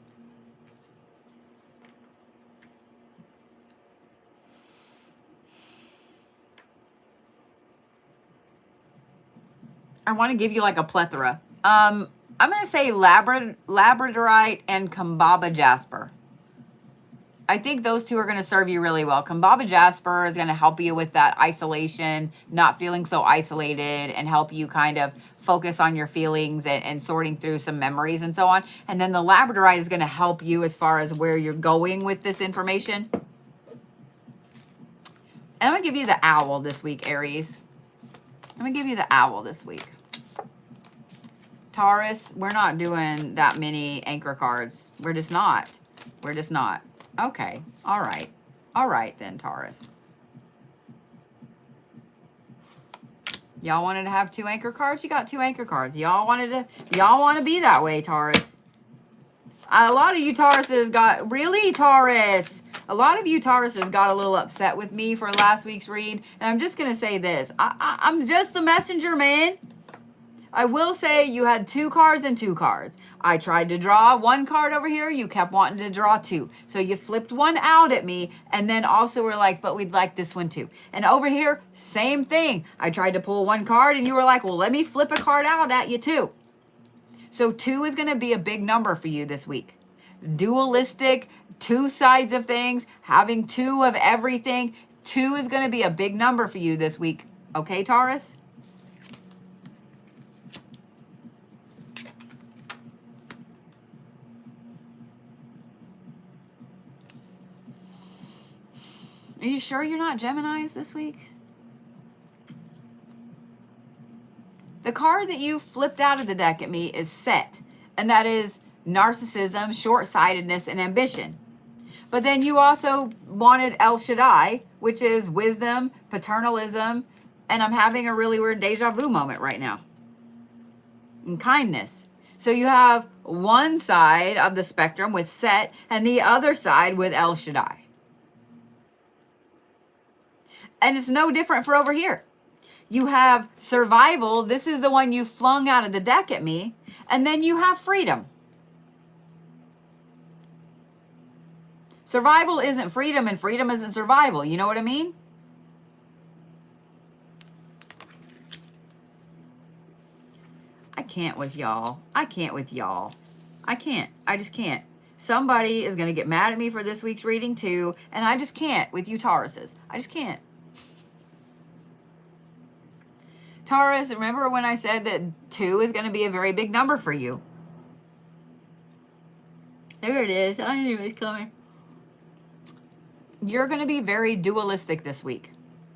I want to give you like a plethora. I'm going to say Labradorite and Kambaba Jasper. I think those two are going to serve you really well. Kambaba Jasper is going to help you with that isolation, not feeling so isolated, and help you kind of focus on your feelings and sorting through some memories and so on. And then the Labradorite is going to help you as far as where you're going with this information. And I'm going to give you the owl this week, Aries. I'm going to give you the owl this week. Taurus, we're not doing that many anchor cards. We're just not. We're just not. Okay. All right. All right then, Taurus. Y'all wanted to have 2 anchor cards? You got 2 anchor cards. Y'all want to be that way, Taurus. A lot of you Tauruses got, really, Taurus? A lot of you Tauruses got a little upset with me for last week's read. And I'm just going to say this. I'm just the messenger, man. I will say you had 2 cards and 2 cards. I tried to draw 1 card over here. You kept wanting to draw 2. So you flipped 1 out at me. And then also were like, but we'd like this one too. And over here, same thing. I tried to pull 1 card and you were like, well, let me flip a card out at you too. So 2 is going to be a big number for you this week. Dualistic, 2 sides of things, having 2 of everything. 2 is going to be a big number for you this week. Okay, Taurus? Are you sure you're not Geminis this week? The card that you flipped out of the deck at me is Set, and that is narcissism, short-sightedness, and ambition. But then you also wanted El Shaddai, which is wisdom, paternalism, and I'm having a really weird deja vu moment right now. And kindness. So you have one side of the spectrum with Set, and the other side with El Shaddai. And it's no different for over here. You have survival. This is the one you flung out of the deck at me. And then you have freedom. Survival isn't freedom and freedom isn't survival. You know what I mean? I can't with y'all. I can't with y'all. I can't. I just can't. Somebody is going to get mad at me for this week's reading too. And I just can't with you Tauruses. I just can't. Taurus, remember when I said that 2 is going to be a very big number for you? There it is. I knew it was coming. You're going to be very dualistic this week.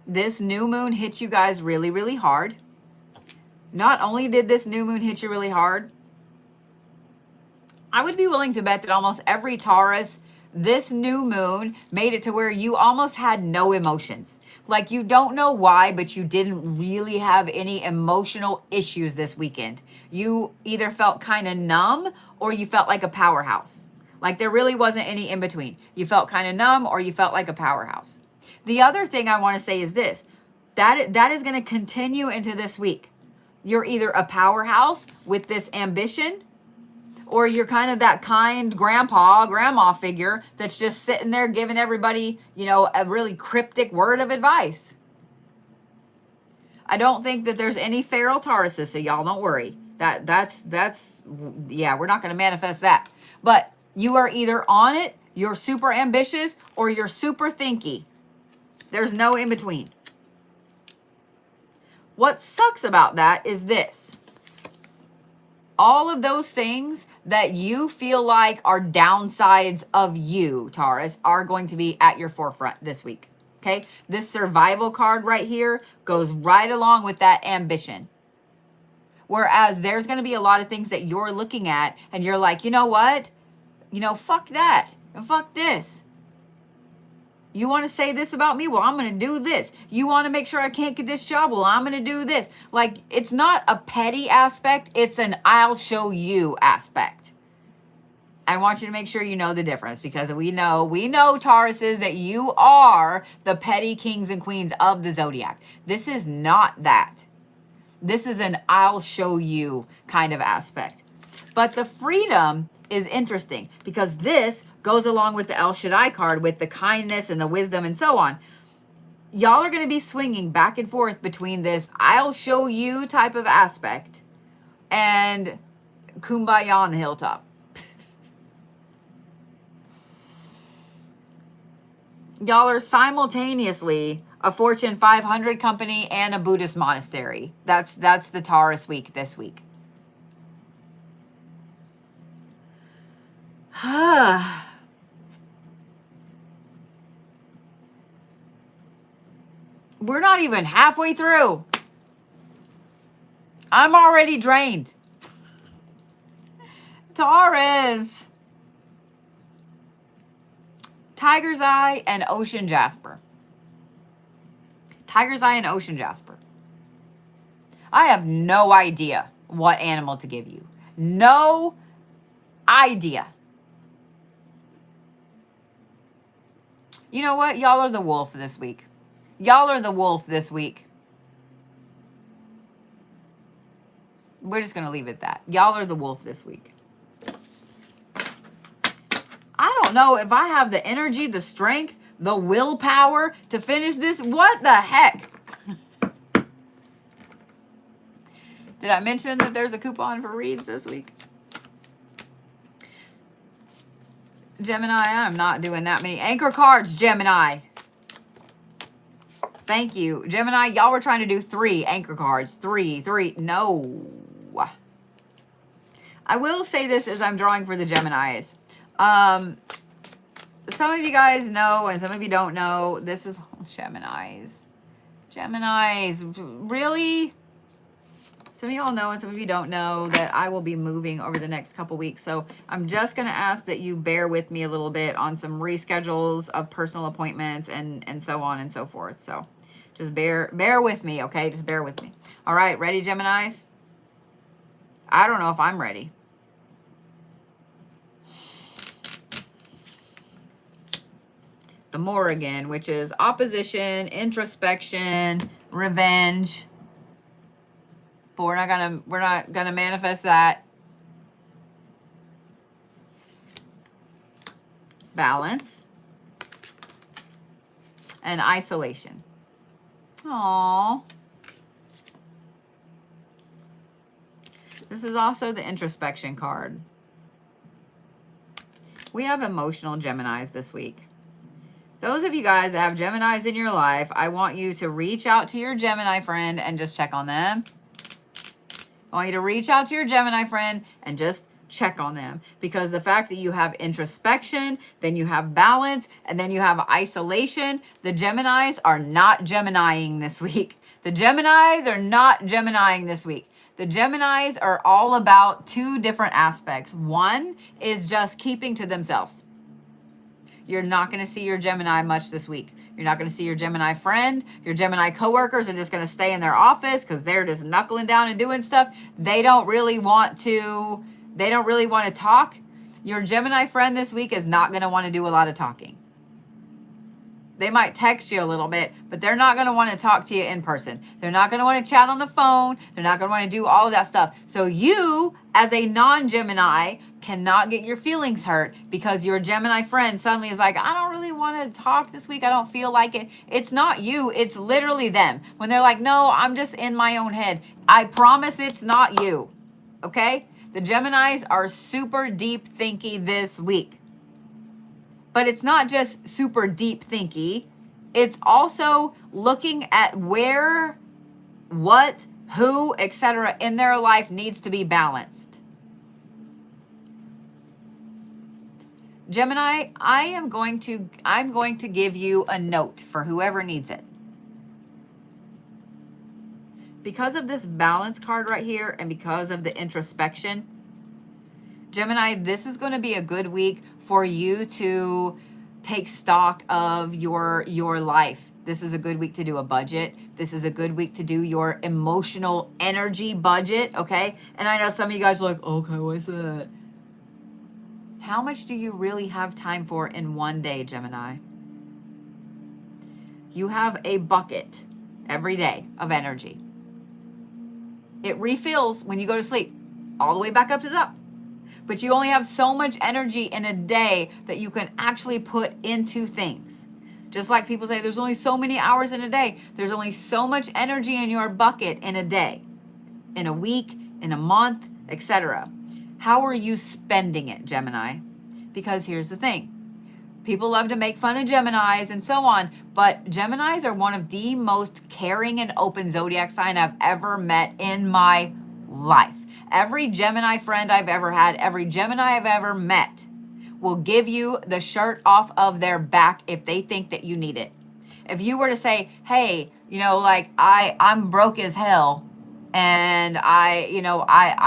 This new moon hits you guys really, really hard. not only did this new moon hit you really hard, I would be willing to bet that almost every Taurus, this new moon made it to where you almost had no emotions. Like you don't know why, but you didn't really have any emotional issues this weekend. You either felt kind of numb or you felt like a powerhouse. Like there really wasn't any in between. You felt kind of numb or you felt like a powerhouse. The other thing I want to say is this, that is going to continue into this week. You're either a powerhouse with this ambition, or you're kind of that kind grandma figure that's just sitting there giving everybody, you know, a really cryptic word of advice. I don't think that there's any feral Tauruses, so y'all don't worry. That's yeah, we're not going to manifest that. But you are either on it, you're super ambitious, or you're super thinky. There's no in between. What sucks about that is this. All of those things that you feel like are downsides of you, Taurus, are going to be at your forefront this week. Okay? This survival card right here goes right along with that ambition. Whereas there's going to be a lot of things that you're looking at and you're like, you know what? You know, fuck that. And fuck this. You want to say this about me? Well, I'm going to do this. You want to make sure I can't get this job? Well, I'm going to do this. Like, it's not a petty aspect. It's an I'll show you aspect. I want you to make sure you know the difference, because we know, Tauruses, that you are the petty kings and queens of the zodiac. This is not that. This is an I'll show you kind of aspect. But the freedom is interesting because this goes along with the El Shaddai card with the kindness and the wisdom and so on. Y'all are going to be swinging back and forth between this I'll show you type of aspect and kumbaya on the hilltop. Y'all are simultaneously a Fortune 500 company and a Buddhist monastery. That's the Taurus week this week. We're not even halfway through. I'm already drained. Taurus. Tiger's Eye and Ocean Jasper. Tiger's Eye and Ocean Jasper. I have no idea what animal to give you. No idea. You know what? Y'all are the wolf this week. Y'all are the wolf this week. We're just going to leave it at that. Y'all are the wolf this week. I don't know if I have the energy, the strength, the willpower to finish this. What the heck? Did I mention that there's a coupon for reads this week? Gemini, I'm not doing that many anchor cards, Gemini. Thank you. Gemini, y'all were trying to do 3 anchor cards. 3. No. I will say this as I'm drawing for the Geminis. Some of you guys know and some of you don't know. This is Geminis. Really? Some of y'all know and some of you don't know that I will be moving over the next couple weeks. So I'm just going to ask that you bear with me a little bit on some reschedules of personal appointments and so on and so forth. So just bear with me, okay? Just bear with me. All right, ready, Geminis? I don't know if I'm ready. The Morrigan, which is opposition, introspection, revenge. But we're not gonna manifest that. Balance and isolation. Aww. This is also the introspection card. We have emotional Geminis this week. Those of you guys that have Geminis in your life, I want you to reach out to your Gemini friend and just check on them. I want you to reach out to your Gemini friend and just check on them, because the fact that you have introspection, then you have balance, and then you have isolation, the Geminis are not Geminiing this week. The Geminis are not Geminiing this week. The Geminis are all about two different aspects. One is just keeping to themselves. You're not going to see your Gemini much this week. You're not going to see your Gemini friend. Your Gemini coworkers are just going to stay in their office because they're just knuckling down and doing stuff. They don't really want to talk. Your Gemini friend this week is not going to want to do a lot of talking. They might text you a little bit, but they're not going to want to talk to you in person. They're not going to want to chat on the phone. They're not going to want to do all of that stuff. So you, as a non-Gemini, cannot get your feelings hurt because your Gemini friend suddenly is like, I don't really want to talk this week. I don't feel like it. It's not you. It's literally them. When they're like, no, I'm just in my own head. I promise it's not you. Okay? The Geminis are super deep thinky this week. But it's not just super deep thinky. It's also looking at where, what, who, etc. in their life needs to be balanced. Gemini, I'm going to give you a note for whoever needs it. Because of this balance card right here and because of the introspection, Gemini, this is going to be a good week for you to take stock of your life. This is a good week to do a budget. This is a good week to do your emotional energy budget, okay? And I know some of you guys are like, okay, what's that? How much do you really have time for in one day, Gemini? You have a bucket every day of energy. It refills when you go to sleep, all the way back up to the top. But you only have so much energy in a day that you can actually put into things. Just like people say, there's only so many hours in a day. There's only so much energy in your bucket in a day, in a week, in a month, etc. How are you spending it, Gemini? Because here's the thing. People love to make fun of Geminis and so on, but Geminis are one of the most caring and open zodiac sign I've ever met in my life. Every Gemini friend I've ever had, every Gemini I've ever met will give you the shirt off of their back if they think that you need it. If you were to say, hey, like I'm broke as hell and I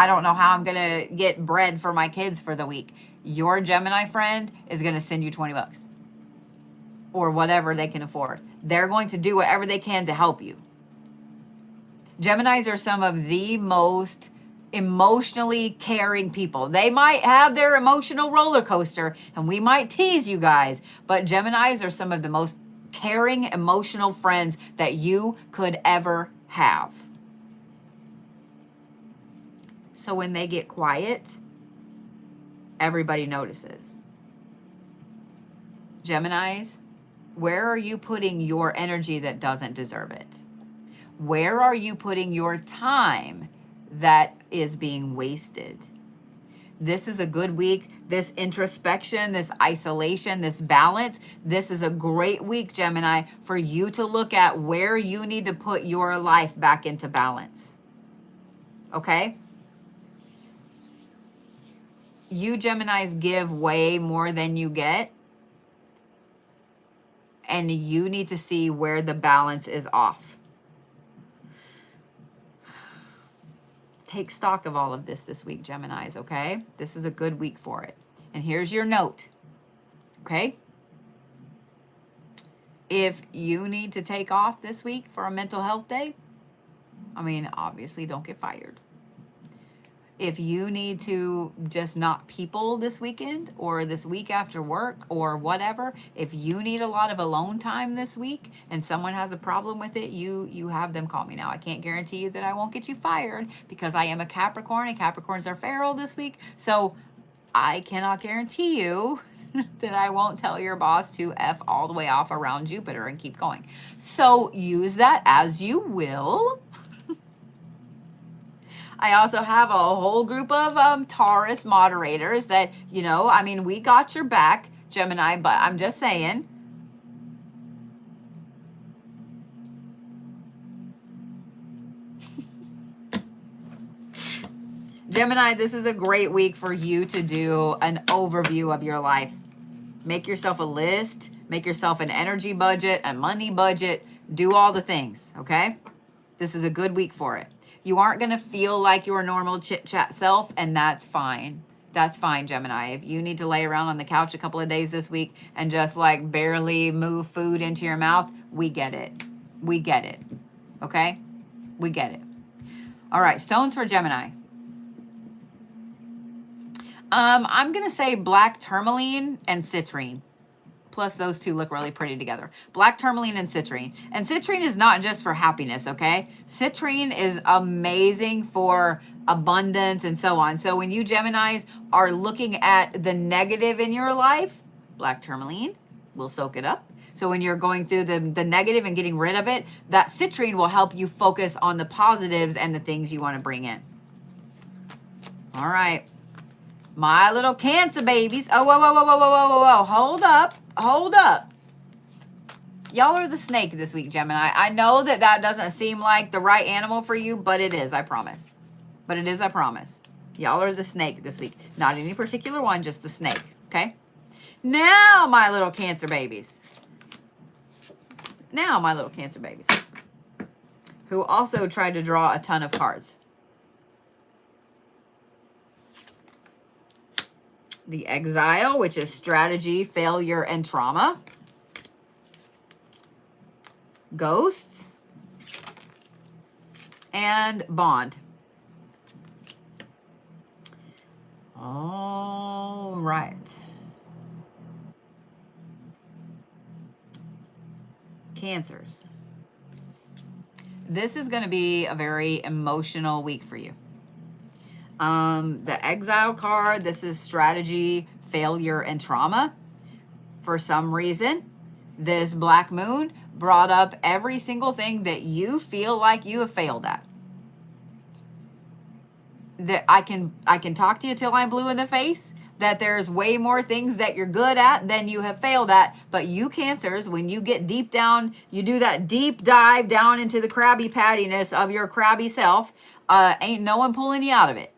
don't know how I'm going to get bread for my kids for the week. Your Gemini friend is going to send you $20 or whatever they can afford. They're going to do whatever they can to help you. Geminis are some of the most emotionally caring people. They might have their emotional roller coaster and we might tease you guys, but Geminis are some of the most caring, emotional friends that you could ever have. So when they get quiet, everybody notices. Geminis, where are you putting your energy that doesn't deserve it? Where are you putting your time that is being wasted? This is a good week. This introspection, this isolation, this balance, this is a great week, Gemini, for you to look at where you need to put your life back into balance. Okay? You Geminis give way more than you get. And you need to see where the balance is off. Take stock of all of this week, Geminis, okay? This is a good week for it. And here's your note, okay? If you need to take off this week for a mental health day, obviously don't get fired. If you need to just not people this weekend or this week after work or whatever, if you need a lot of alone time this week and someone has a problem with it, you have them call me. Now, I can't guarantee you that I won't get you fired because I am a Capricorn and Capricorns are feral this week. So I cannot guarantee you that I won't tell your boss to F all the way off around Jupiter and keep going. So use that as you will. I also have a whole group of Taurus moderators that, we got your back, Gemini, but I'm just saying. Gemini, this is a great week for you to do an overview of your life. Make yourself a list, make yourself an energy budget, a money budget, do all the things, okay? This is a good week for it. You aren't going to feel like your normal chit-chat self, and that's fine. That's fine, Gemini. If you need to lay around on the couch a couple of days this week and just like barely move food into your mouth, we get it. We get it. Okay? We get it. All right, stones for Gemini. I'm going to say black tourmaline and citrine. Plus those two look really pretty together. Black tourmaline and citrine. And citrine is not just for happiness, okay? Citrine is amazing for abundance and so on. So when you Geminis are looking at the negative in your life, black tourmaline will soak it up. So when you're going through the negative and getting rid of it, that citrine will help you focus on the positives and the things you want to bring in. All right. My little Cancer babies. Oh, whoa, whoa, whoa, whoa, whoa, whoa, whoa, whoa. Hold up. Hold up. Y'all are the snake this week, Gemini. I know that that doesn't seem like the right animal for you, but it is, I promise. But it is, I promise. Y'all are the snake this week. Not any particular one, just the snake, okay? Now, my little Cancer babies. Now, my little Cancer babies. Who also tried to draw a ton of cards. The Exile, which is strategy, failure, and trauma. Ghosts. And Bond. All right. Cancers. This is going to be a very emotional week for you. The Exile card, this is strategy, failure, and trauma. For some reason, this Black Moon brought up every single thing that you feel like you have failed at. That I can talk to you till I'm blue in the face, that there's way more things that you're good at than you have failed at. But you Cancers, when you get deep down, you do that deep dive down into the Krabby Pattiness of your crabby self, ain't no one pulling you out of it.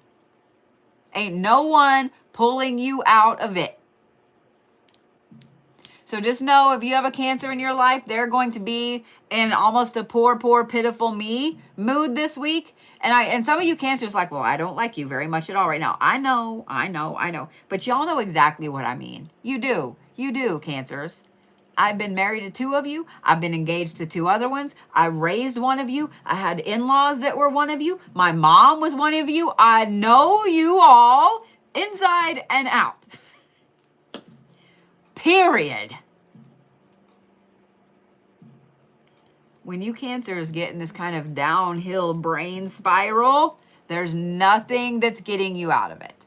Ain't no one pulling you out of it. So just know if you have a Cancer in your life, they're going to be in almost a poor, pitiful me mood this week. And some of you Cancers like, well, I don't like you very much at all right now. I know. But y'all know exactly what I mean. You do, Cancers. I've been married to 2 of you. I've been engaged to 2 other ones. I raised one of you. I had in-laws that were one of you. My mom was one of you. I know you all inside and out. Period. When you Cancers get in this kind of downhill brain spiral, there's nothing that's getting you out of it.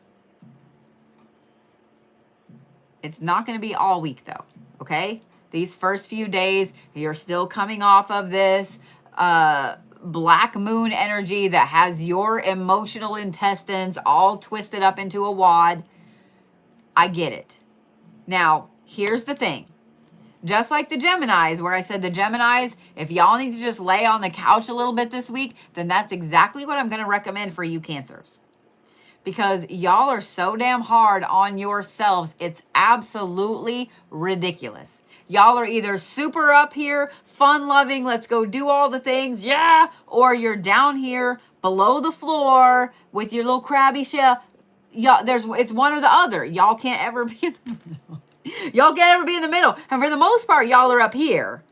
It's not going to be all week though, okay? These first few days, you're still coming off of this Black Moon energy that has your emotional intestines all twisted up into a wad. I get it. Now, here's the thing. Just like the Geminis, where I said the Geminis, if y'all need to just lay on the couch a little bit this week, then that's exactly what I'm going to recommend for you Cancers. Because y'all are so damn hard on yourselves, it's absolutely ridiculous. Y'all are either super up here, fun-loving, let's go do all the things, yeah, or you're down here below the floor with your little crabby shell. Y'all, it's one or the other. Y'all can't ever be in the middle. Y'all can't ever be in the middle. And for the most part, y'all are up here.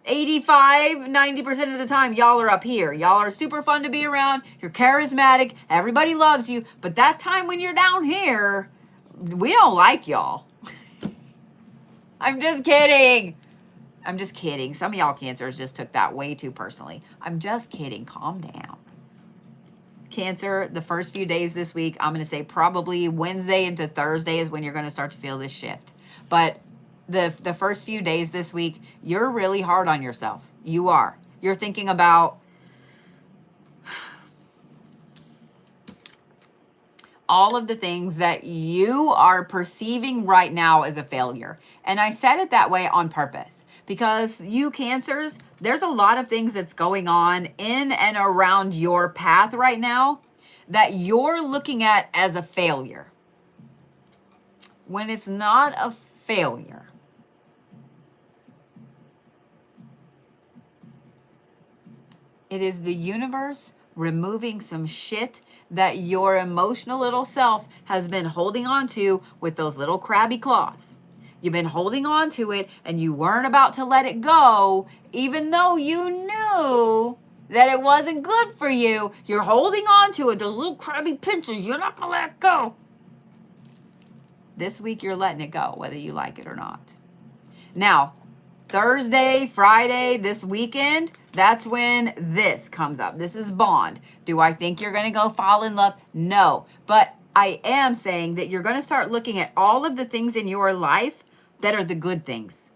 85-90% of the time, y'all are up here. Y'all are super fun to be around. You're charismatic. Everybody loves you. But that time when you're down here, we don't like y'all. I'm just kidding. I'm just kidding. Some of y'all Cancers just took that way too personally. I'm just kidding. Calm down. Cancer, the first few days this week, I'm going to say probably Wednesday into Thursday is when you're going to start to feel this shift. But the first few days this week, you're really hard on yourself. You are. You're thinking about all of the things that you are perceiving right now as a failure. And I said it that way on purpose because you Cancers, there's a lot of things that's going on in and around your path right now that you're looking at as a failure. When it's not a failure. It is the universe removing some shit that your emotional little self has been holding on to with those little crabby claws. You've been holding on to it and you weren't about to let it go, even though you knew that it wasn't good for you. You're holding on to it, those little crabby pinchers. You're not going to let go. This week, you're letting it go, whether you like it or not. Now, Thursday, Friday, this weekend, that's when this comes up. This is Bond. Do I think you're going to go fall in love? No. But I am saying that you're going to start looking at all of the things in your life that are the good things.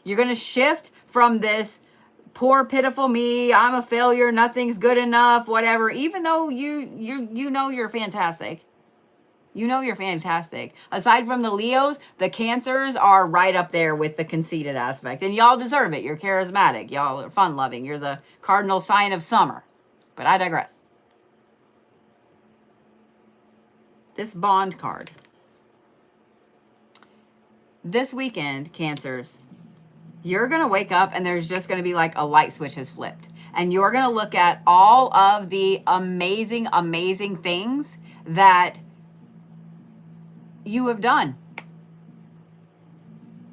You're going to shift from this poor, pitiful me, I'm a failure, nothing's good enough, whatever, even though you know you're fantastic. You know you're fantastic. Aside from the Leos, the Cancers are right up there with the conceited aspect. And y'all deserve it. You're charismatic. Y'all are fun-loving. You're the cardinal sign of summer. But I digress. This Bond card. This weekend, Cancers, you're going to wake up and there's just going to be like a light switch has flipped. And you're going to look at all of the amazing, amazing things that you have done,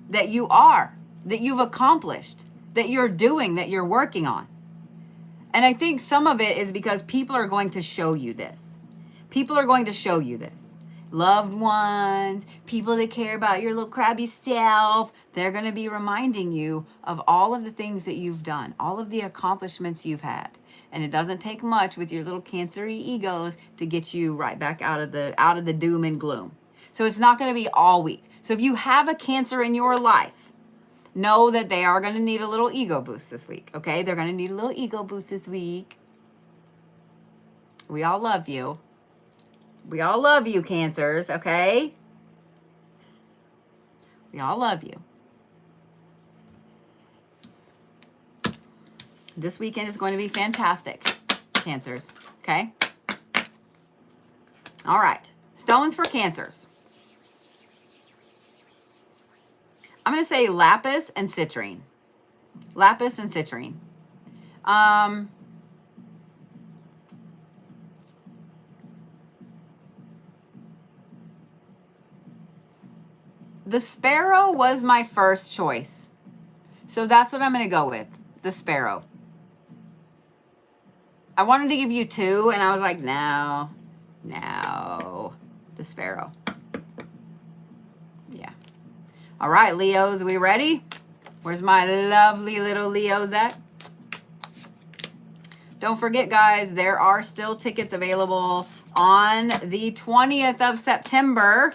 that you are, that you've accomplished, that you're doing, that you're working on. And I think some of it is because people are going to show you this. People are going to show you this. Loved ones, people that care about your little crabby self, they're going to be reminding you of all of the things that you've done, all of the accomplishments you've had. And it doesn't take much with your little Cancer-y egos to get you right back out of the doom and gloom. So it's not going to be all week. So if you have a Cancer in your life, know that they are going to need a little ego boost this week, okay? They're going to need a little ego boost this week. We all love you. We all love you, Cancers, okay? We all love you. This weekend is going to be fantastic, Cancers, okay? All right. Stones for Cancers. I'm going to say Lapis and Citrine. Lapis and Citrine. The Sparrow was my first choice. So that's what I'm going to go with. The Sparrow. I wanted to give you two, and I was like, no. The Sparrow. Yeah. All right, Leos, we ready? Where's my lovely little Leos at? Don't forget, guys, there are still tickets available on the 20th of September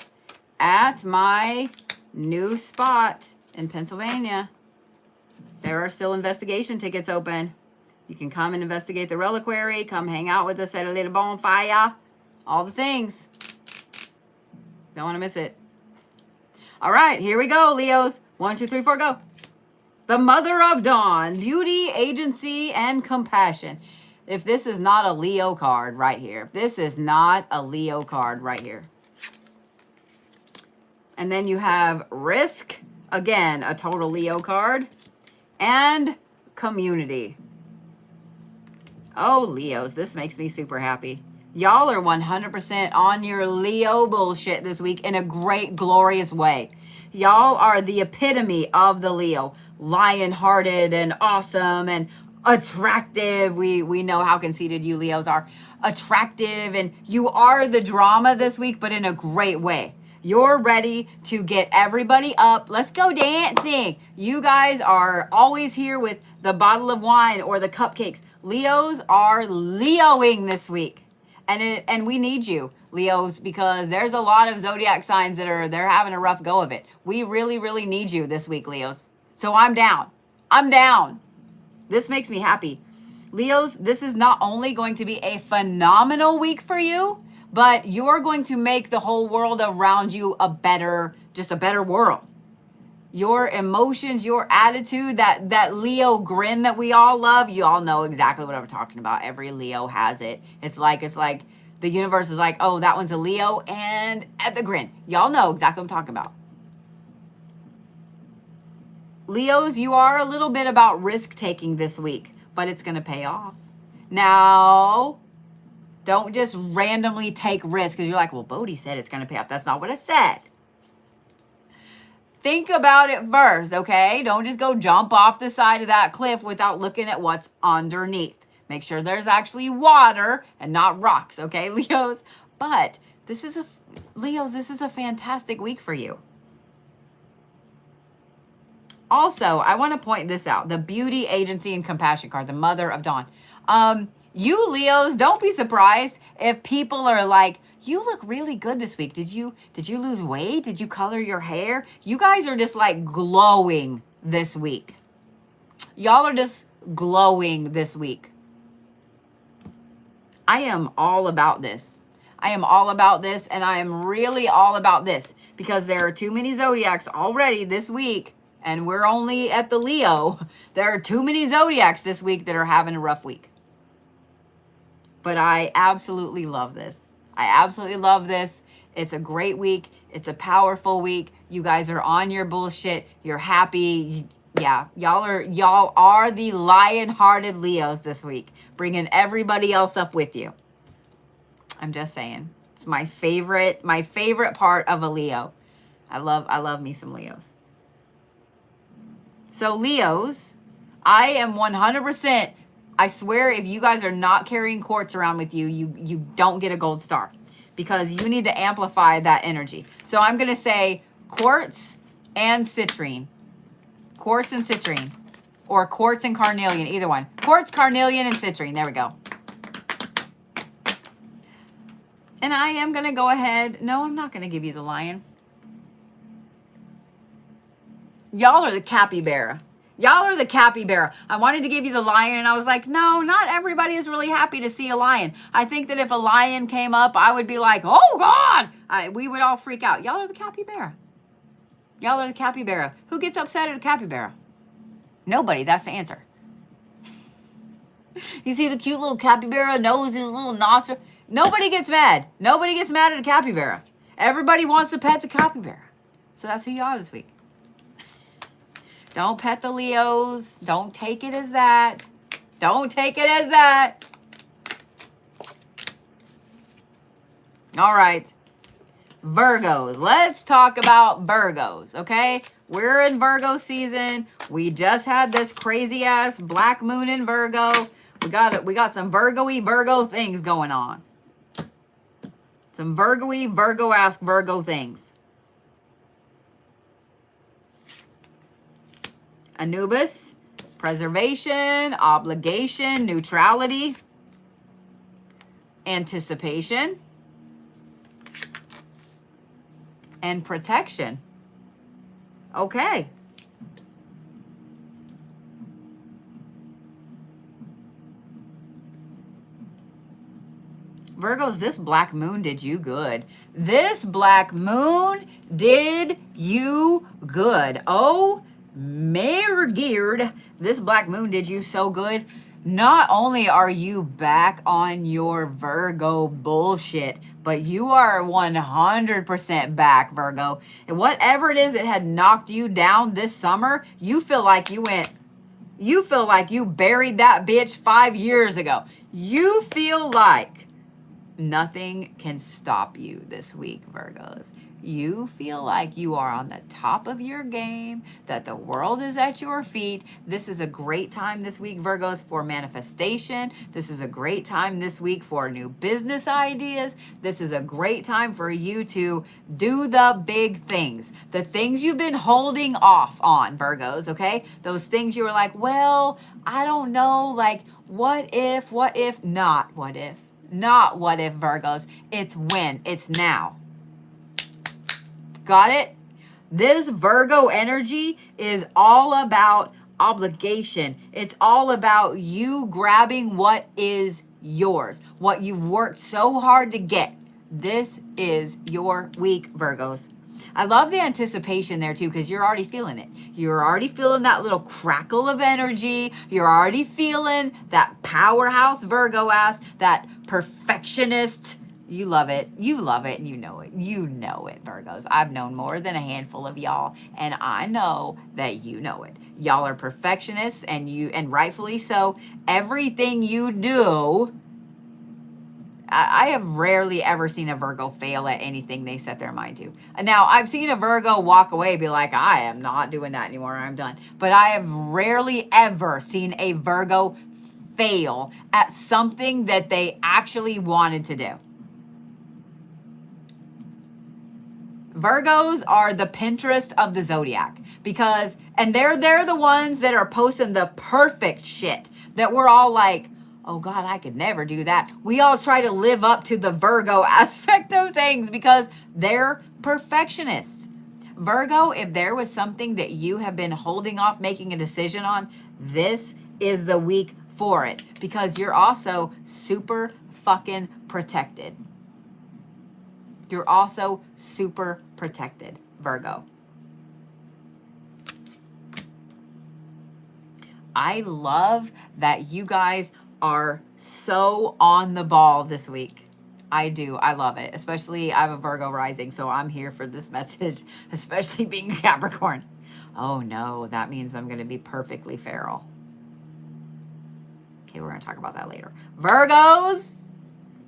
at my new spot in Pennsylvania. There are still investigation tickets open. You can come and investigate the reliquary, come hang out with us at a little bonfire, all the things. Don't want to miss it. All right, here we go, Leos. 1, 2, 3, 4, go. The Mother of Dawn, beauty, agency, and compassion. If this is not a Leo card right here, if this is not a Leo card right here. And then you have Risk, again, a total Leo card, and Community. Oh, Leos, this makes me super happy. Y'all are 100% on your Leo bullshit this week in a great, glorious way. Y'all are the epitome of the Leo. Lion-hearted and awesome and attractive. We know how conceited you Leos are. Attractive, and you are the drama this week, but in a great way. You're ready to get everybody up. Let's go dancing. You guys are always here with the bottle of wine or the cupcakes. Leos are Leoing this week. And we need you, Leos, because there's a lot of zodiac signs they're having a rough go of it. We really, really need you this week, Leos. So I'm down. I'm down. This makes me happy. Leos, this is not only going to be a phenomenal week for you, but you're going to make the whole world around you just a better world. Your emotions, your attitude, that Leo grin that we all love, you all know exactly what I'm talking about. Every Leo has it. It's like the universe is like, oh, that one's a Leo, and at the grin. Y'all know exactly what I'm talking about. Leos, you are a little bit about risk taking this week, but it's going to pay off. Now, Don't just randomly take risks because you're like, well, Bodhi said it's going to pay off. That's not what I said. Think about it first, okay? Don't just go jump off the side of that cliff without looking at what's underneath. Make sure there's actually water and not rocks, okay, Leos? But Leos, this is a fantastic week for you. Also, I want to point this out. The beauty, agency, and compassion card, the mother of dawn. You Leos, don't be surprised if people are like, you look really good this week. Did you lose weight? Did you color your hair? You guys are just like glowing this week. Y'all are just glowing this week. I am all about this. I am all about this, and I am really all about this because there are too many zodiacs already this week, and we're only at the Leo. There are too many zodiacs this week that are having a rough week. But I absolutely love this. I absolutely love this. It's a great week. It's a powerful week. You guys are on your bullshit. You're happy. Yeah, y'all are the lion-hearted Leos this week, bringing everybody else up with you. I'm just saying. It's my favorite part of a Leo. I love me some Leos. So Leos, I am 100%, I swear if you guys are not carrying quartz around with you, you don't get a gold star because you need to amplify that energy. So I'm going to say quartz and citrine. Quartz and citrine. Or quartz and carnelian, either one. Quartz, carnelian, and citrine. There we go. And I am going to go ahead. No, I'm not going to give you the lion. Y'all are the capybara. Y'all are the capybara. I wanted to give you the lion, and I was like, no, not everybody is really happy to see a lion. I think that if a lion came up, I would be like, oh, God. We would all freak out. Y'all are the capybara. Y'all are the capybara. Who gets upset at a capybara? Nobody. That's the answer. You see the cute little capybara nose, his little nostril. Nobody gets mad. Nobody gets mad at a capybara. Everybody wants to pet the capybara. So that's who you are this week. Don't pet the Leos. Don't take it as that. Don't take it as that. All right. Virgos. Let's talk about Virgos, okay? We're in Virgo season. We just had this crazy ass black moon in Virgo. We got some Virgo-y Virgo things going on. Some Virgo-y Virgo-esque Virgo things. Anubis, preservation, obligation, neutrality, anticipation, and protection. Okay. Virgos, this black moon did you good. This black moon did you good. Oh, Mergeared, this black moon did you so good. Not only are you back on your Virgo bullshit, but you are 100% back, Virgo. And whatever it is that had knocked you down this summer, you feel like you buried that bitch 5 years ago. You feel like nothing can stop you this week, Virgos. You feel like you are on the top of your game, that the world is at your feet. This is a great time this week, Virgos, for manifestation. This is a great time this week for new business ideas. This is a great time for you to do the big things. The things you've been holding off on, Virgos, okay? Those things you were like, well, I don't know, like, what if, not what if. Not what if, Virgos. It's when. It's now. Got it? This Virgo energy is all about obligation. It's all about you grabbing what is yours, what you've worked so hard to get. This is your week, Virgos. I love the anticipation there too, because you're already feeling it. You're already feeling that little crackle of energy. You're already feeling that powerhouse Virgo ass, that perfectionist. You love it. You love it. And you know it. You know it, Virgos. I've known more than a handful of y'all, and I know that you know it. Y'all are perfectionists, and rightfully so. Everything you do, I have rarely ever seen a Virgo fail at anything they set their mind to. Now, I've seen a Virgo walk away, be like, I am not doing that anymore, I'm done. But I have rarely ever seen a Virgo fail at something that they actually wanted to do. Virgos are the Pinterest of the zodiac because, and they're the ones that are posting the perfect shit that we're all like, oh God, I could never do that. We all try to live up to the Virgo aspect of things because they're perfectionists. Virgo, if there was something that you have been holding off making a decision on, this is the week for it because you're also super fucking protected. You're also super protected, Virgo. I love that you guys are so on the ball this week. I do. I love it. Especially, I have a Virgo rising, so I'm here for this message, especially being a Capricorn. Oh no, that means I'm going to be perfectly feral. Okay, we're going to talk about that later. Virgos,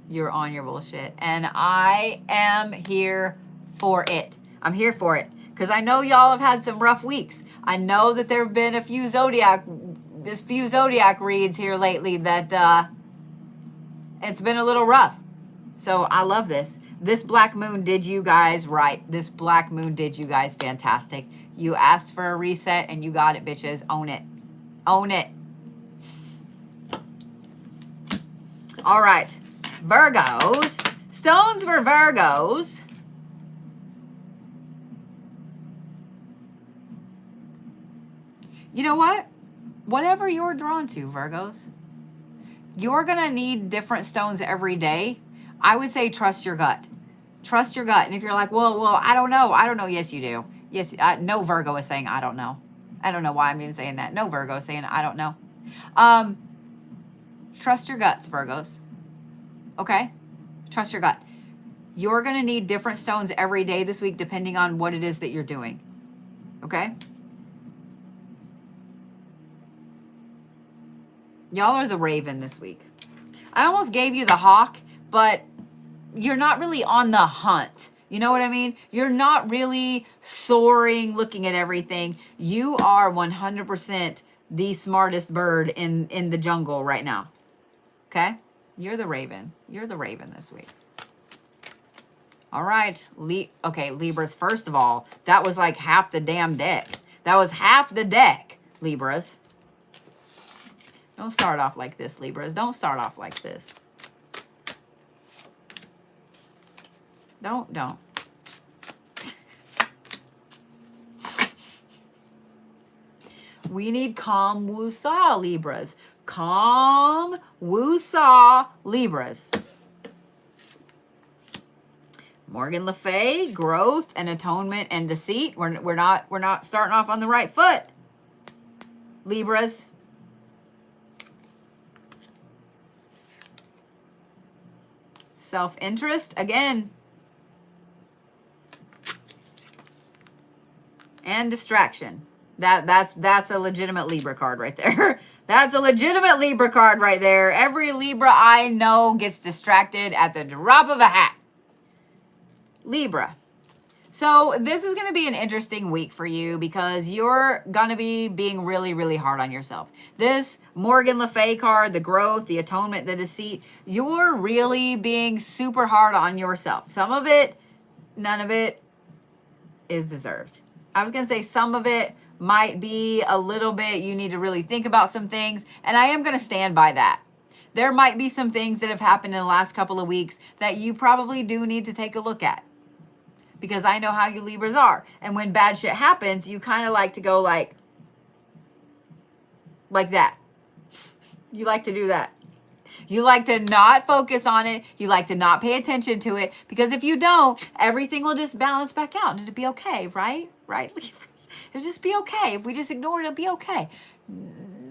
you're on your bullshit. And I am here for it. I'm here for it. Because I know y'all have had some rough weeks. I know that there have been a few zodiac reads here lately that it's been a little rough. So I love this. This black moon did you guys right. This black moon did you guys fantastic. You asked for a reset and you got it, bitches. Own it. Own it. All right. Virgos. Stones for Virgos. You know what? Whatever you're drawn to, Virgos, you're going to need different stones every day. I would say trust your gut. Trust your gut. And if you're like, well, I don't know. I don't know. Yes, you do. Yes. No Virgo is saying, I don't know. I don't know why I'm even saying that. No Virgo is saying, I don't know. Trust your guts, Virgos. Okay? Trust your gut. You're going to need different stones every day this week, depending on what it is that you're doing. Okay? Y'all are the Raven this week. I almost gave you the Hawk, but you're not really on the hunt. You know what I mean? You're not really soaring, looking at everything. You are 100% the smartest bird in the jungle right now. Okay? You're the Raven. You're the Raven this week. All right. Okay, Libras, first of all, that was like half the damn deck. That was half the deck, Libras. Don't start off like this, Libras. Don't start off like this. Don't. We need calm woo-saw, Libras. Calm woo-saw, Libras. Morgan Le Fay, growth and atonement and deceit. We're not starting off on the right foot, Libras. Self-interest again. And distraction. That's a legitimate Libra card right there. That's a legitimate Libra card right there. Every Libra I know gets distracted at the drop of a hat. Libra. So this is going to be an interesting week for you because you're going to be being really, really hard on yourself. This Morgan Le Fay card, the growth, the atonement, the deceit, you're really being super hard on yourself. Some of it, none of it is deserved. I was going to say some of it might be a little bit, you need to really think about some things. And I am going to stand by that. There might be some things that have happened in the last couple of weeks that you probably do need to take a look at. Because I know how you Libras are. And when bad shit happens, you kind of like to go like that. You like to do that. You like to not focus on it. You like to not pay attention to it. Because if you don't, everything will just balance back out. And it'll be okay, right? Right, Libras? It'll just be okay. If we just ignore it, it'll be okay.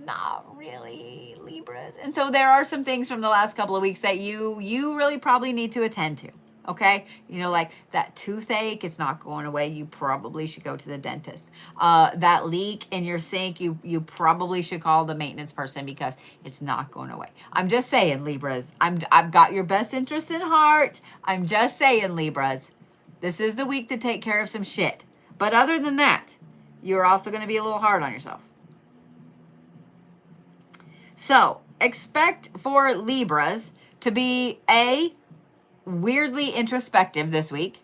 Not really, Libras. And so there are some things from the last couple of weeks that you really probably need to attend to. Okay, you know, like that toothache, it's not going away. You probably should go to the dentist. That leak in your sink, you probably should call the maintenance person because it's not going away. I'm just saying, Libras. I've got your best interest in heart. I'm just saying, Libras. This is the week to take care of some shit. But other than that, you're also going to be a little hard on yourself. So expect for Libras to be weirdly introspective this week,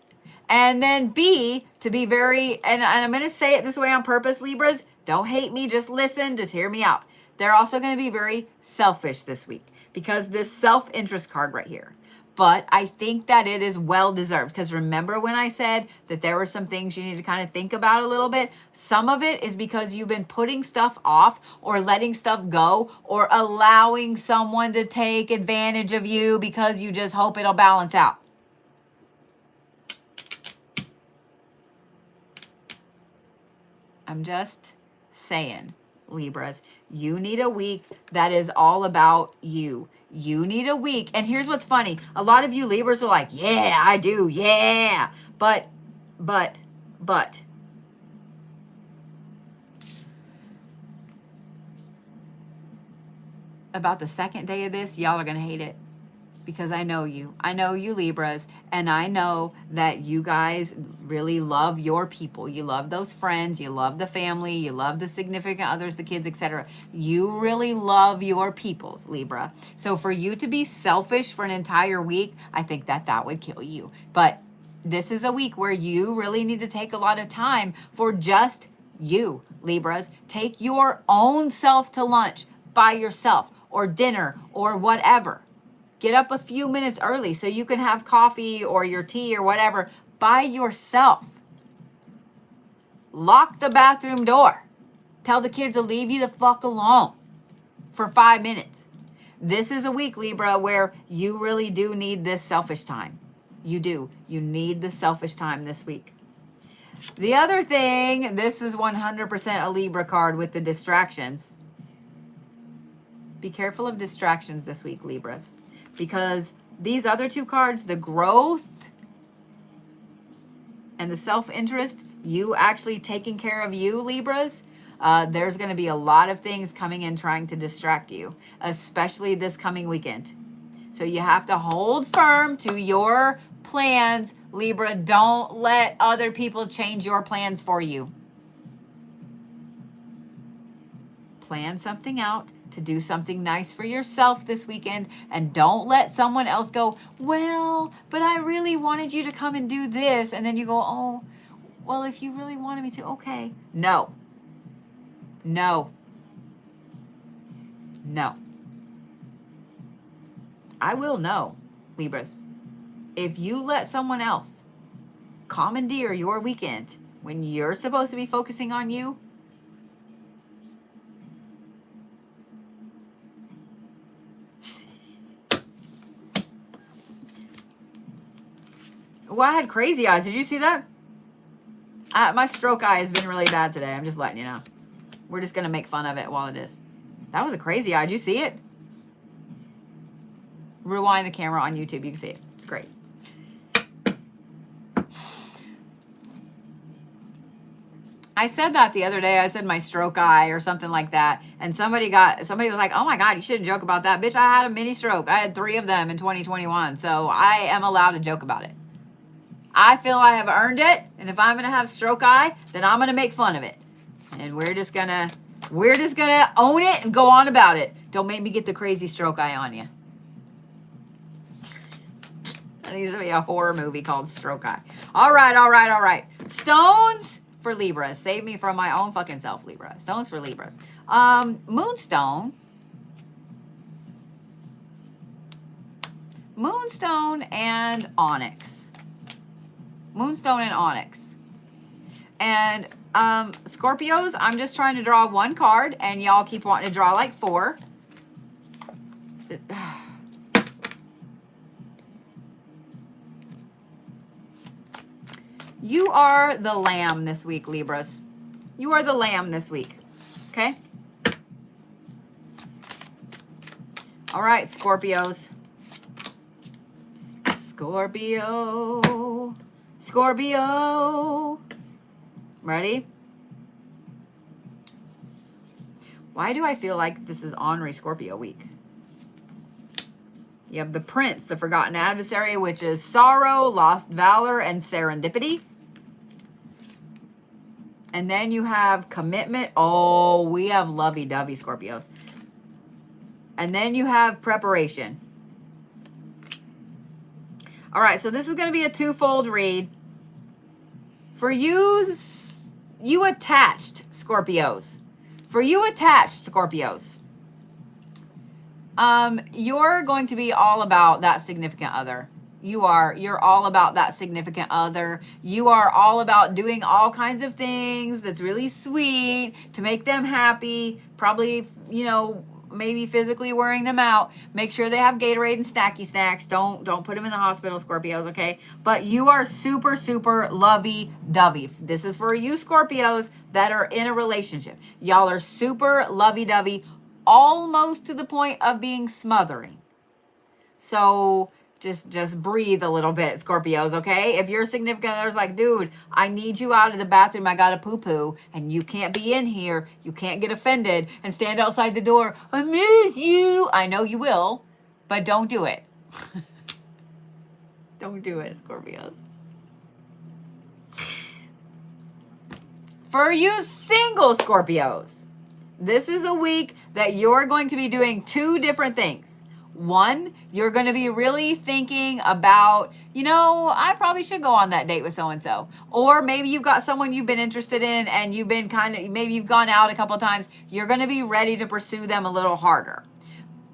and then B, to be very, and I'm going to say it this way on purpose, Libras, don't hate me, just listen, just hear me out. They're also going to be very selfish this week because this self-interest card right here. But I think that it is well deserved because remember when I said that there were some things you need to kind of think about a little bit? Some of it is because you've been putting stuff off or letting stuff go or allowing someone to take advantage of you because you just hope it'll balance out. I'm just saying, Libras, you need a week that is all about you. You need a week. And here's what's funny. A lot of you Libras are like, yeah, I do. Yeah. But. About the second day of this, y'all are going to hate it. Because I know you. I know you Libras. And I know that you guys really love your people. You love those friends. You love the family. You love the significant others, the kids, etc. You really love your peoples, Libra. So for you to be selfish for an entire week, I think that would kill you. But this is a week where you really need to take a lot of time for just you, Libras. Take your own self to lunch by yourself or dinner or whatever. Get up a few minutes early so you can have coffee or your tea or whatever by yourself. Lock the bathroom door. Tell the kids to leave you the fuck alone for 5 minutes. This is a week, Libra, where you really do need this selfish time. You do. You need the selfish time this week. The other thing, this is 100% a Libra card with the distractions. Be careful of distractions this week, Libras. Because these other two cards, the growth and the self-interest, you actually taking care of you, Libras, there's going to be a lot of things coming in trying to distract you, especially this coming weekend. So you have to hold firm to your plans, Libra. Don't let other people change your plans for you. Plan something out to do something nice for yourself this weekend, and don't let someone else go, well, but I really wanted you to come and do this, and then you go, oh, well, if you really wanted me to, okay. No. I will know, Libras. If you let someone else commandeer your weekend when you're supposed to be focusing on you, well, I had crazy eyes. Did you see that? My stroke eye has been really bad today. I'm just letting you know. We're just going to make fun of it while it is. That was a crazy eye. Did you see it? Rewind the camera on YouTube. You can see it. It's great. I said that the other day. I said my stroke eye or something like that. And somebody was like, oh my God, you shouldn't joke about that. Bitch, I had a mini stroke. I had 3 of them in 2021. So I am allowed to joke about it. I feel I have earned it. And if I'm going to have stroke eye, then I'm going to make fun of it. And we're just going to own it and go on about it. Don't make me get the crazy stroke eye on you. That needs to be a horror movie called Stroke Eye. All right. Stones for Libras. Save me from my own fucking self, Libra. Stones for Libras. Moonstone. Moonstone and Onyx. Moonstone and Onyx. And Scorpios, I'm just trying to draw 1 card, and y'all keep wanting to draw like 4. You are the lamb this week, Libras. You are the lamb this week. Okay? All right, Scorpios. Scorpio. Scorpio. Ready? Why do I feel like this is ornery Scorpio week? You have the Prince, the forgotten adversary, which is sorrow, lost valor, and serendipity. And then you have commitment. Oh, we have lovey-dovey Scorpios. And then you have preparation. All right, so this is going to be a twofold read. For you attached Scorpios. For you attached Scorpios. You're going to be all about that significant other. You're all about that significant other. You are all about doing all kinds of things that's really sweet to make them happy. Probably, you know, maybe physically wearing them out. Make sure they have Gatorade and snacky snacks. Don't put them in the hospital, Scorpios, okay? But you are super, super lovey-dovey. This is for you Scorpios that are in a relationship. Y'all are super lovey-dovey, almost to the point of being smothering. So just breathe a little bit, Scorpios, okay? If your significant other's like, dude, I need you out of the bathroom, I gotta poo-poo, and you can't be in here, you can't get offended and stand outside the door, I miss you. I know you will, but don't do it. Don't do it, Scorpios. For you single Scorpios, this is a week that you're going to be doing two different things. One, you're going to be really thinking about, you know, I probably should go on that date with so-and-so. Or maybe you've got someone you've been interested in and you've been maybe you've gone out a couple of times. You're going to be ready to pursue them a little harder.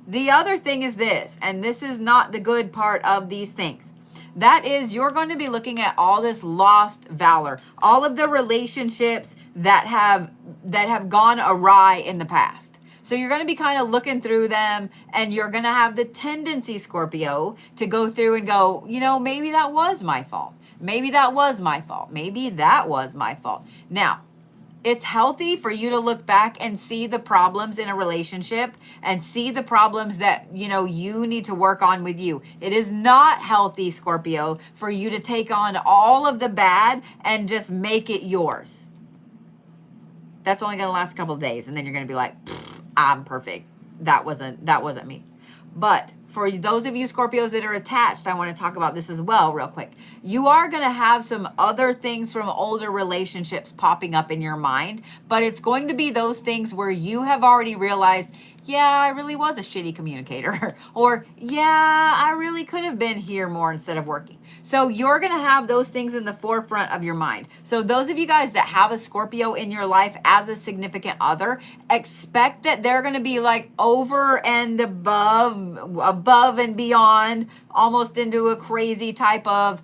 The other thing is this, and this is not the good part of these things. That is, you're going to be looking at all this lost valor, all of the relationships that have gone awry in the past. So you're going to be kind of looking through them, and you're going to have the tendency, Scorpio, to go through and go, you know, maybe that was my fault. Maybe that was my fault. Maybe that was my fault. Now, it's healthy for you to look back and see the problems in a relationship and see the problems that, you know, you need to work on with you. It is not healthy, Scorpio, for you to take on all of the bad and just make it yours. That's only going to last a couple of days, and then you're going to be like, I'm perfect. That wasn't me. But for those of you Scorpios that are attached, I want to talk about this as well real quick. You are going to have some other things from older relationships popping up in your mind, but it's going to be those things where you have already realized, yeah, I really was a shitty communicator. Or, yeah, I really could have been here more instead of working. So you're going to have those things in the forefront of your mind. So those of you guys that have a Scorpio in your life as a significant other, expect that they're going to be like over and above and beyond, almost into a crazy type of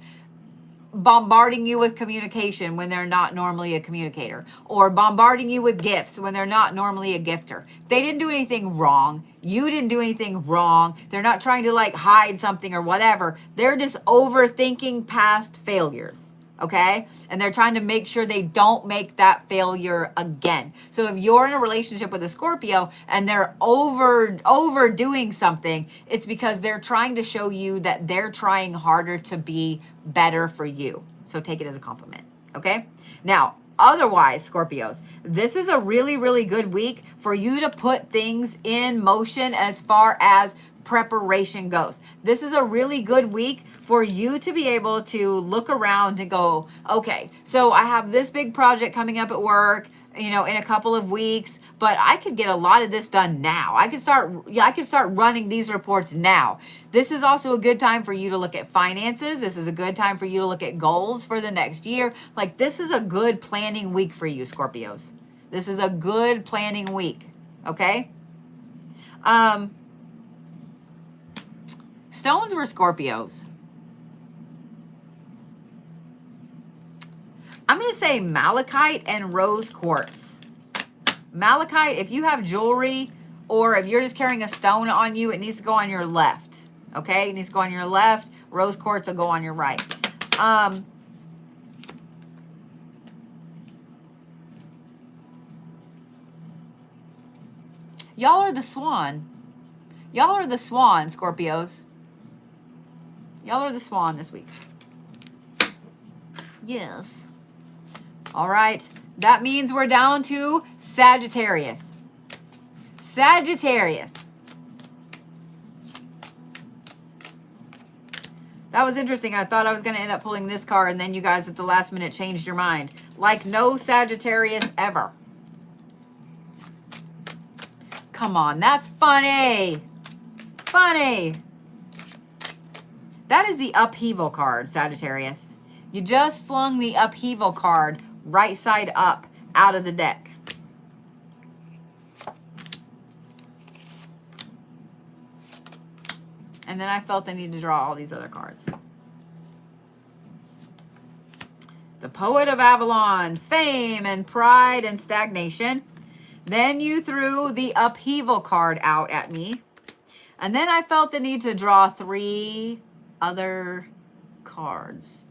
bombarding you with communication when they're not normally a communicator, or bombarding you with gifts when they're not normally a gifter. They didn't do anything wrong. You didn't do anything wrong. They're not trying to like hide something or whatever. They're just overthinking past failures. Okay? And they're trying to make sure they don't make that failure again. So if you're in a relationship with a Scorpio and they're overdoing something, it's because they're trying to show you that they're trying harder to be better for you. So take it as a compliment. Okay? Now, otherwise, Scorpios, this is a really, really good week for you to put things in motion as far as preparation goes. This is a really good week for you to be able to look around and go, okay, so I have this big project coming up at work, you know, in a couple of weeks, but I could get a lot of this done now. I could start running these reports now. This is also a good time for you to look at finances. This is a good time for you to look at goals for the next year. Like, this is a good planning week for you, Scorpios. This is a good planning week. Okay? Stones were Scorpios. I'm going to say Malachite and rose quartz. Malachite, if you have jewelry or if you're just carrying a stone on you, it needs to go on your left. Okay? It needs to go on your left. Rose quartz will go on your right. Y'all are the swan. Y'all are the swan, Scorpios. Y'all Y'all are the swan this week. Yes. All right. That means we're down to Sagittarius. Sagittarius. That was interesting. I thought I was going to end up pulling this card, and then you guys at the last minute changed your mind. Like no Sagittarius ever. Come on, that's funny. Funny. That is the upheaval card, Sagittarius. You just flung the upheaval card right side up out of the deck. And then I felt I needed to draw all these other cards. The Poet of Avalon, fame and pride and stagnation. Then you threw the upheaval card out at me. And then I felt the need to draw 3 other cards.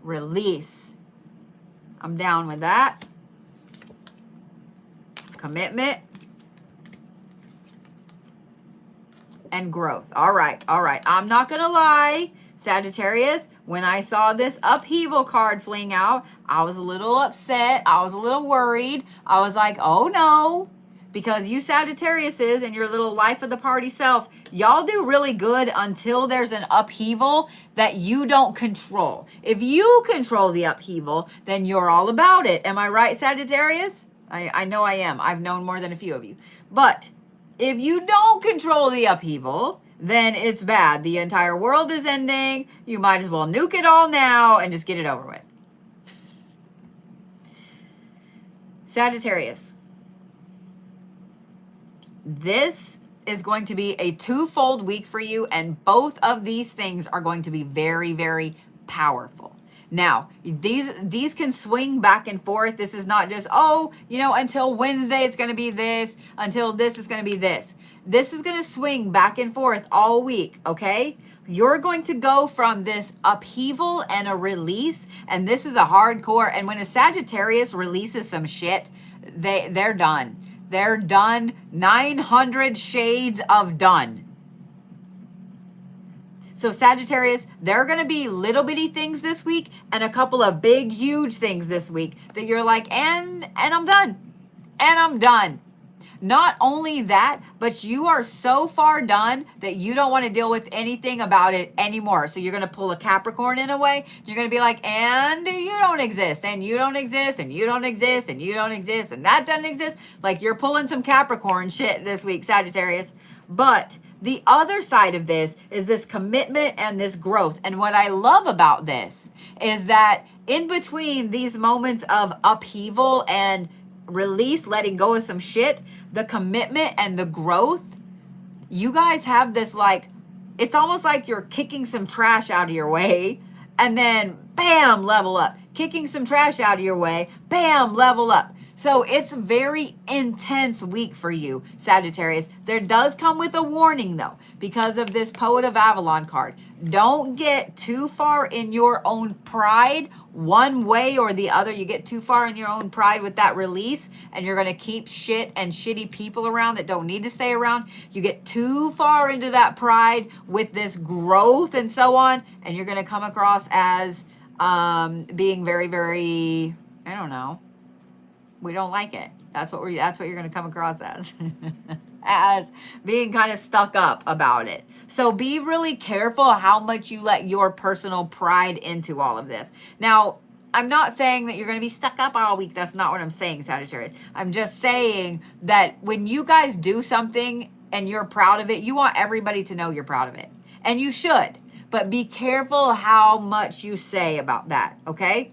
Release. I'm down with that. Commitment. And growth. All right. All right. I'm not going to lie, Sagittarius. When I saw this upheaval card fling out, I was a little upset. I was a little worried. I was like, oh no. Because you Sagittariuses and your little life of the party self, y'all do really good until there's an upheaval that you don't control. If you control the upheaval, then you're all about it. Am I right, Sagittarius? I know I am. I've known more than a few of you. But if you don't control the upheaval, then it's bad. The entire world is ending. You might as well nuke it all now and just get it over with. Sagittarius. This is going to be a twofold week for you, and both of these things are going to be very, very powerful. Now, these can swing back and forth. This is not just, oh, you know, until Wednesday it's going to be this, until this is going to be this. This is going to swing back and forth all week, okay? You're going to go from this upheaval and a release, and this is a hardcore, and when a Sagittarius releases some shit, they're done. They're done. 900 shades of done. So Sagittarius, there are going to be little bitty things this week and a couple of big, huge things this week that you're like, and I'm done. And I'm done. Not only that, but you are so far done that you don't want to deal with anything about it anymore. So you're going to pull a Capricorn in a way. You're going to be like, and you don't exist, and you don't exist, and you don't exist, and you don't exist, and that doesn't exist. Like you're pulling some Capricorn shit this week, Sagittarius. But the other side of this is this commitment and this growth. And what I love about this is that in between these moments of upheaval and release, letting go of some shit, the commitment and the growth, you guys have this, like, it's almost like you're kicking some trash out of your way and then bam, level up. Kicking some trash out of your way, bam, level up. So it's a very intense week for you, Sagittarius. There does come with a warning, though, because of this Poet of Avalon card. Don't get too far in your own pride one way or the other. You get too far in your own pride with that release, and you're going to keep shit and shitty people around that don't need to stay around. You get too far into that pride with this growth and so on, and you're going to come across as being very, very, I don't know. We don't like it. That's what you're going to come across as. As being kind of stuck up about it. So be really careful how much you let your personal pride into all of this. Now, I'm not saying that you're going to be stuck up all week. That's not what I'm saying, Sagittarius. I'm just saying that when you guys do something and you're proud of it, you want everybody to know you're proud of it. And you should. But be careful how much you say about that, okay?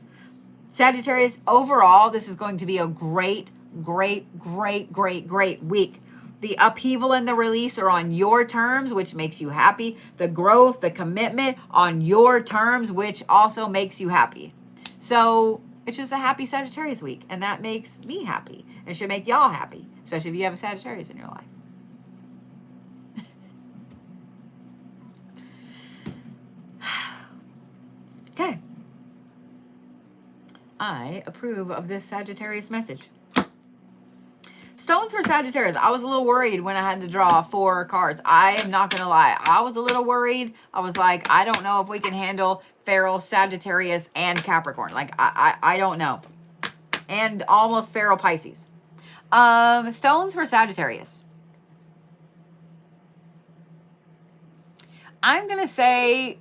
Sagittarius, overall, this is going to be a great, great, great, great, great week. The upheaval and the release are on your terms, which makes you happy. The growth, the commitment on your terms, which also makes you happy. So it's just a happy Sagittarius week, and that makes me happy. It should make y'all happy, especially if you have a Sagittarius in your life. Okay. I approve of this Sagittarius message. Stones for Sagittarius. I was a little worried when I had to draw 4 cards. I am not going to lie. I was a little worried. I was like, I don't know if we can handle Feral Sagittarius and Capricorn. Like, I don't know. And almost Feral Pisces. Stones for Sagittarius. I'm going to say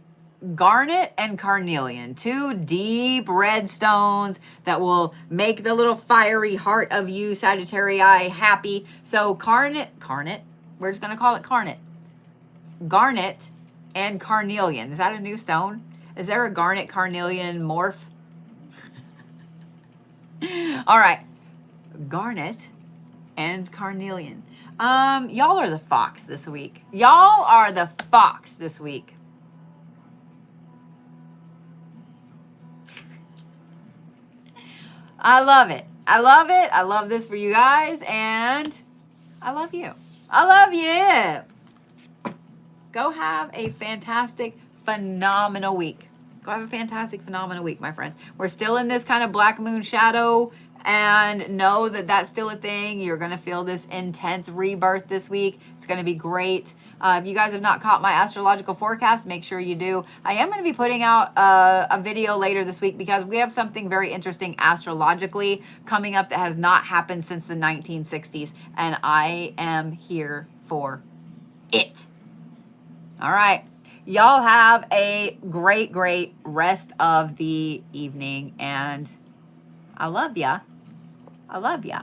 garnet and carnelian, 2 deep red stones that will make the little fiery heart of you Sagittarii happy. So garnet, we're just going to call it garnet and carnelian. Is that a new stone? Is there a garnet carnelian morph? All right, garnet and carnelian. Y'all are the fox this week. Y'all are the fox this week. I love it. I love it. I love this for you guys, and I love you. I love you. Go have a fantastic, phenomenal week. Go have a fantastic, phenomenal week, my friends. We're still in this kind of black moon shadow, and know that that's still a thing. You're going to feel this intense rebirth this week. It's going to be great. If you guys have not caught my astrological forecast, make sure you do. I am going to be putting out a video later this week because we have something very interesting astrologically coming up that has not happened since the 1960s, and I am here for it. All right. Y'all have a great, great rest of the evening, and I love ya. I love ya.